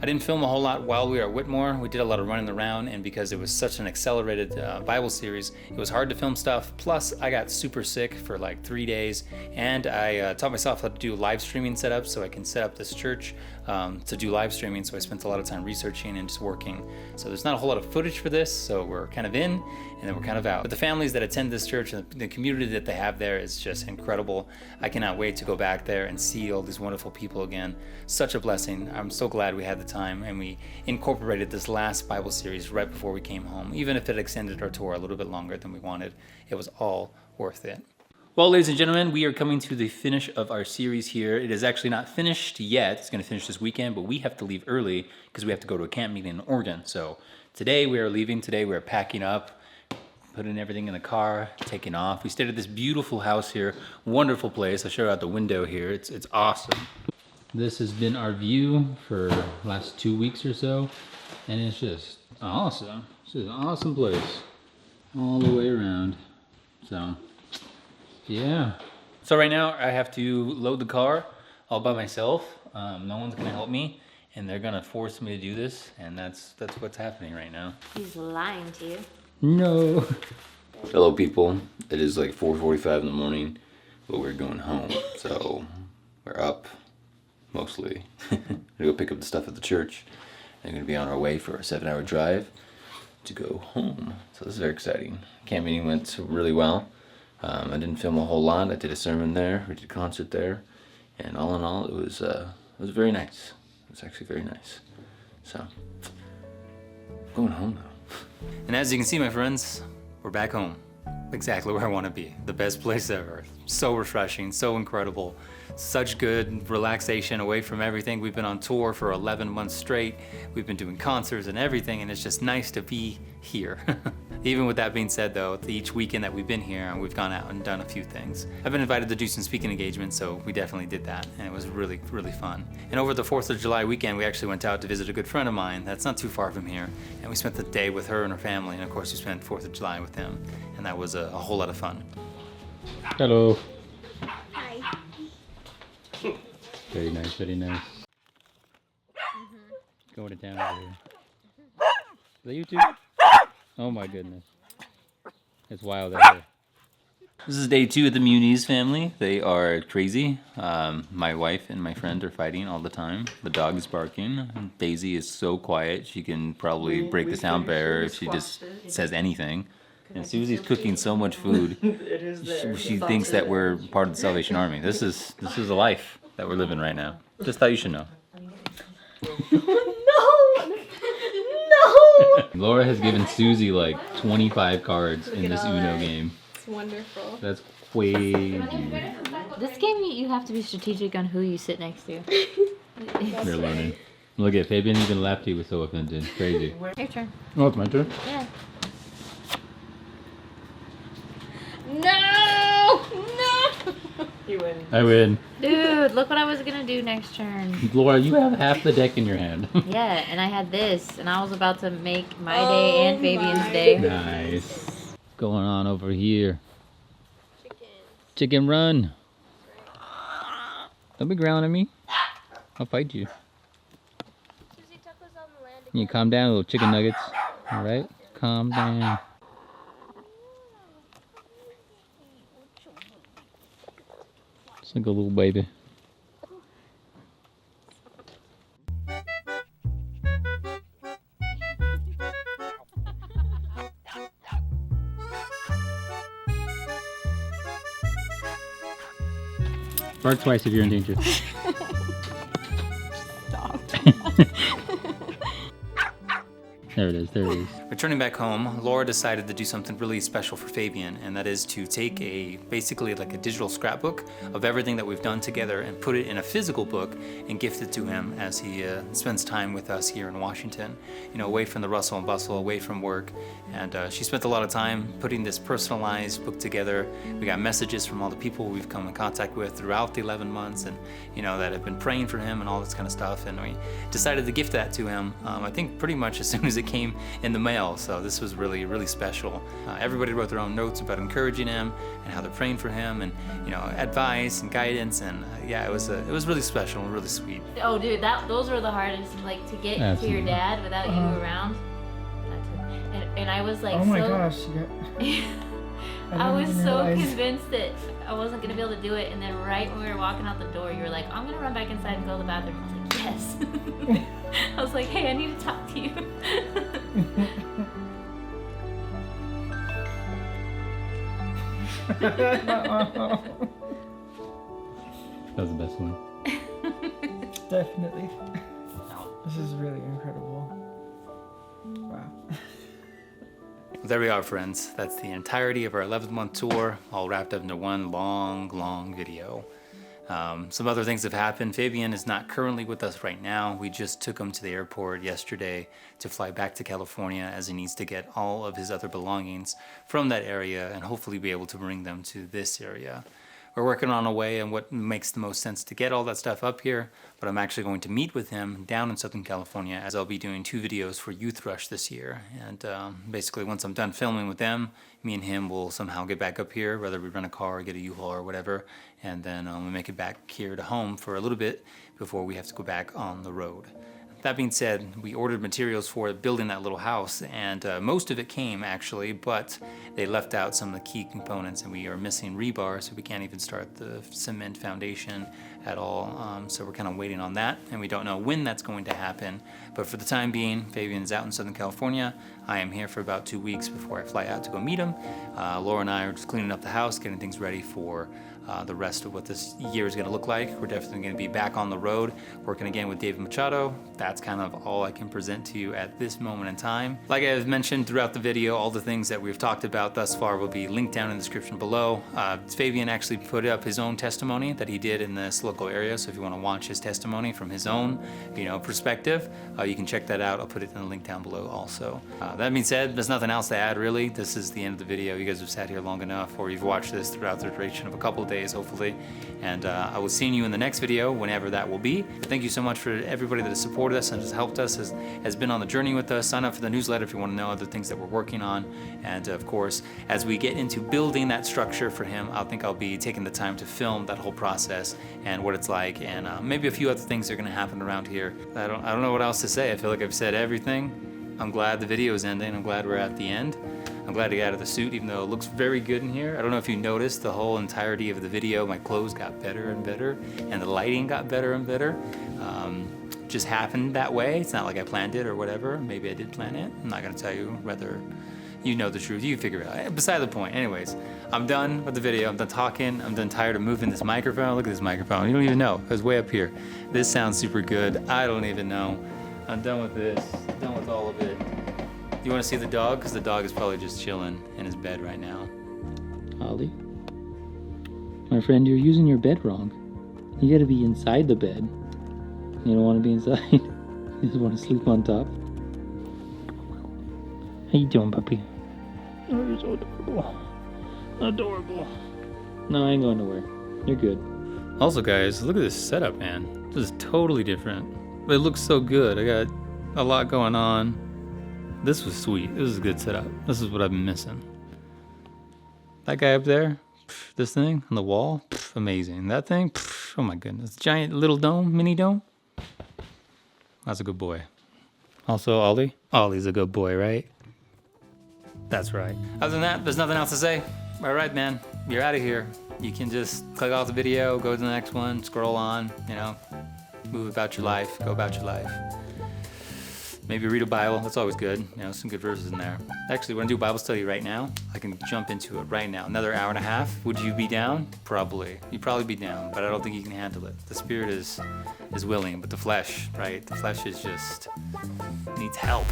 I didn't film a whole lot while we were at Whitmore. We did a lot of running around, and because it was such an accelerated Bible series, it was hard to film stuff. Plus, I got super sick for like 3 days, and I taught myself how to do live streaming setup so I can set up this church to do live streaming. So I spent a lot of time researching and just working. So there's not a whole lot of footage for this, so we're kind of in and then we're kind of out. But the families that attend this church and the community that they have there is just incredible. I cannot wait to go back there and see all these wonderful people again. Such a blessing. I'm so glad we had the time and we incorporated this last Bible series right before we came home. Even if it extended our tour a little bit longer than we wanted, it was all worth it. Well, ladies and gentlemen, we are coming to the finish of our series here. It is actually not finished yet. It's going to finish this weekend, but we have to leave early because we have to go to a camp meeting in Oregon. So today we are leaving. Today we are packing up, putting everything in the car, taking off. We stayed at this beautiful house here. Wonderful place. I'll show you out the window here. It's awesome. This has been our view for the last 2 weeks or so, and it's just awesome. It's just an awesome place all the way around. So yeah. So right now I have to load the car all by myself. No one's gonna help me, and they're gonna force me to do this, and that's what's happening right now. He's lying to you. No. Hello people, it is like 4:45 in the morning, but we're going home. So we're up, mostly. We're gonna go pick up the stuff at the church. And we're gonna be on our way for a 7-hour drive to go home. So this is very exciting. Camp meeting went really well. I didn't film a whole lot. I did a sermon there, we did a concert there, and all in all, it was very nice. It was actually very nice. So, I'm going home now. And as you can see, my friends, we're back home. Exactly where I want to be. The best place ever. So refreshing, so incredible. Such good relaxation away from everything. We've been on tour for 11 months straight. We've been doing concerts and everything, and it's just nice to be here. Even with that being said though, each weekend that we've been here, we've gone out and done a few things. I've been invited to do some speaking engagements, so we definitely did that, and it was really, really fun. And over the 4th of July weekend, we actually went out to visit a good friend of mine that's not too far from here, and we spent the day with her and her family, and of course we spent 4th of July with them, and that was a whole lot of fun. Hello. Hi. Very nice, very nice. Going it down over here. Is that you too? Oh my goodness. It's wild out here. This is day 2 of the Mears family. They are crazy. My wife and my friend are fighting all the time. The dog is barking. Daisy is so quiet. She can probably break the sound barrier if she just says anything. And Susie's cooking so much food. She thinks that we're part of the Salvation Army. This is a life that we're living right now. Just thought you should know. Laura has given Susie like 25 cards in this Uno game. It's wonderful. That's crazy. This game, you have to be strategic on who you sit next to. You're learning. Look at Fabian, even Lefty was so offended. Crazy. Your turn. Oh, it's my turn? Yeah. No! No! You win. I win. Dude, look what I was gonna do next turn. Laura, you have half the deck in your hand. Yeah, and I had this, and I was about to make my day and Fabian's day. Nice. What's going on over here? Chicken run. Don't be growling at me. I'll fight you. You calm down, little chicken nuggets. Alright? Calm down. It's like a little baby. Bark twice if you're in danger. Stop. There it is, there it is. Returning back home, Laura decided to do something really special for Fabian, and that is to take basically like a digital scrapbook of everything that we've done together and put it in a physical book and gift it to him as he spends time with us here in Washington, you know, away from the rustle and bustle, away from work. And she spent a lot of time putting this personalized book together. We got messages from all the people we've come in contact with throughout the 11 months and, you know, that have been praying for him and all this kind of stuff. And we decided to gift that to him, I think pretty much as soon as it came in the mail. So this was really, really special. Everybody wrote their own notes about encouraging him and how they're praying for him and, you know, advice and guidance. And yeah, it was really special and really sweet. Oh, dude, those were the hardest, like, to get to your dad without you around. And I was like, oh my gosh. I was so convinced that I wasn't gonna be able to do it, and then right when we were walking out the door, you were like, I'm gonna run back inside and go to the bathroom. I was like, yes. I was like, hey, I need to talk to you. That was the best one. Definitely. This is really incredible. Wow. There we are, friends. That's the entirety of our 11th month tour, all wrapped up into one long video. Some other things have happened. Fabian is not currently with us right now. We just took him to the airport yesterday to fly back to California as he needs to get all of his other belongings from that area and hopefully be able to bring them to this area. We're working on a way and what makes the most sense to get all that stuff up here, but I'm actually going to meet with him down in Southern California as I'll be doing 2 videos for Youth Rush this year. And basically once I'm done filming with them, me and him will somehow get back up here, whether we rent a car or get a U-Haul or whatever, and then we make it back here to home for a little bit before we have to go back on the road. That being said, we ordered materials for building that little house, and most of it came actually, but they left out some of the key components, and we are missing rebar, so we can't even start the cement foundation at all. So we're kind of waiting on that, and we don't know when that's going to happen. But for the time being, Fabian's out in Southern California. I am here for about 2 weeks before I fly out to go meet him. Laura and I are just cleaning up the house, getting things ready for the rest of what this year is going to look like. We're definitely going to be back on the road, working again with David Machado. That's kind of all I can present to you at this moment in time. Like I've mentioned throughout the video, all the things that we've talked about thus far will be linked down in the description below. Fabian actually put up his own testimony that he did in this local area, so if you want to watch his testimony from his own, perspective, you can check that out. I'll put it in the link down below also. That being said, there's nothing else to add really. This is the end of the video. You guys have sat here long enough, or you've watched this throughout the duration of a couple of days, hopefully, and I will see you in the next video, whenever that will be. Thank you so much for everybody that has supported us and has helped us, has been on the journey with us. Sign up for the newsletter if you want to know other things that we're working on, and of course, as we get into building that structure for him, I think I'll be taking the time to film that whole process and what it's like, and maybe a few other things that are going to happen around here. I don't know what else to say. I feel like I've said everything. I'm glad the video is ending. I'm glad we're at the end. I'm glad to get out of the suit, even though it looks very good in here. I don't know if you noticed the whole entirety of the video, my clothes got better and better, and the lighting got better and better. Just happened that way. It's not like I planned it or whatever. Maybe I did plan it. I'm not gonna tell you whether you know the truth. You figure it out. Beside the point. Anyways, I'm done with the video. I'm done talking. I'm done tired of moving this microphone. Look at this microphone. You don't even know. It was way up here. This sounds super good. I don't even know. I'm done with this. I'm done with all of it. You want to see the dog? Because the dog is probably just chilling in his bed right now. Ollie? My friend, you're using your bed wrong. You gotta be inside the bed. You don't want to be inside. You just want to sleep on top. How you doing, puppy? Oh, you're so adorable. Adorable. No, I ain't going nowhere. You're good. Also, guys, look at this setup, man. This is totally different. But it looks so good. I got a lot going on. This was sweet. This is a good setup. This is what I've been missing. That guy up there, This thing on the wall, amazing. That thing, oh my goodness. Giant little dome, mini dome. That's a good boy. Also, Ollie. Ollie's a good boy, right? That's right. Other than that, there's nothing else to say. All right, man, you're out of here. You can just click off the video, go to the next one, scroll on, you know, move about your life, go about your life. Maybe read a Bible, that's always good. You know, some good verses in there. Actually, we're gonna do a Bible study right now. I can jump into it right now. Another hour and a half. Would you be down? Probably. You'd probably be down, but I don't think you can handle it. The spirit is willing, but the flesh, right? The flesh is just needs help.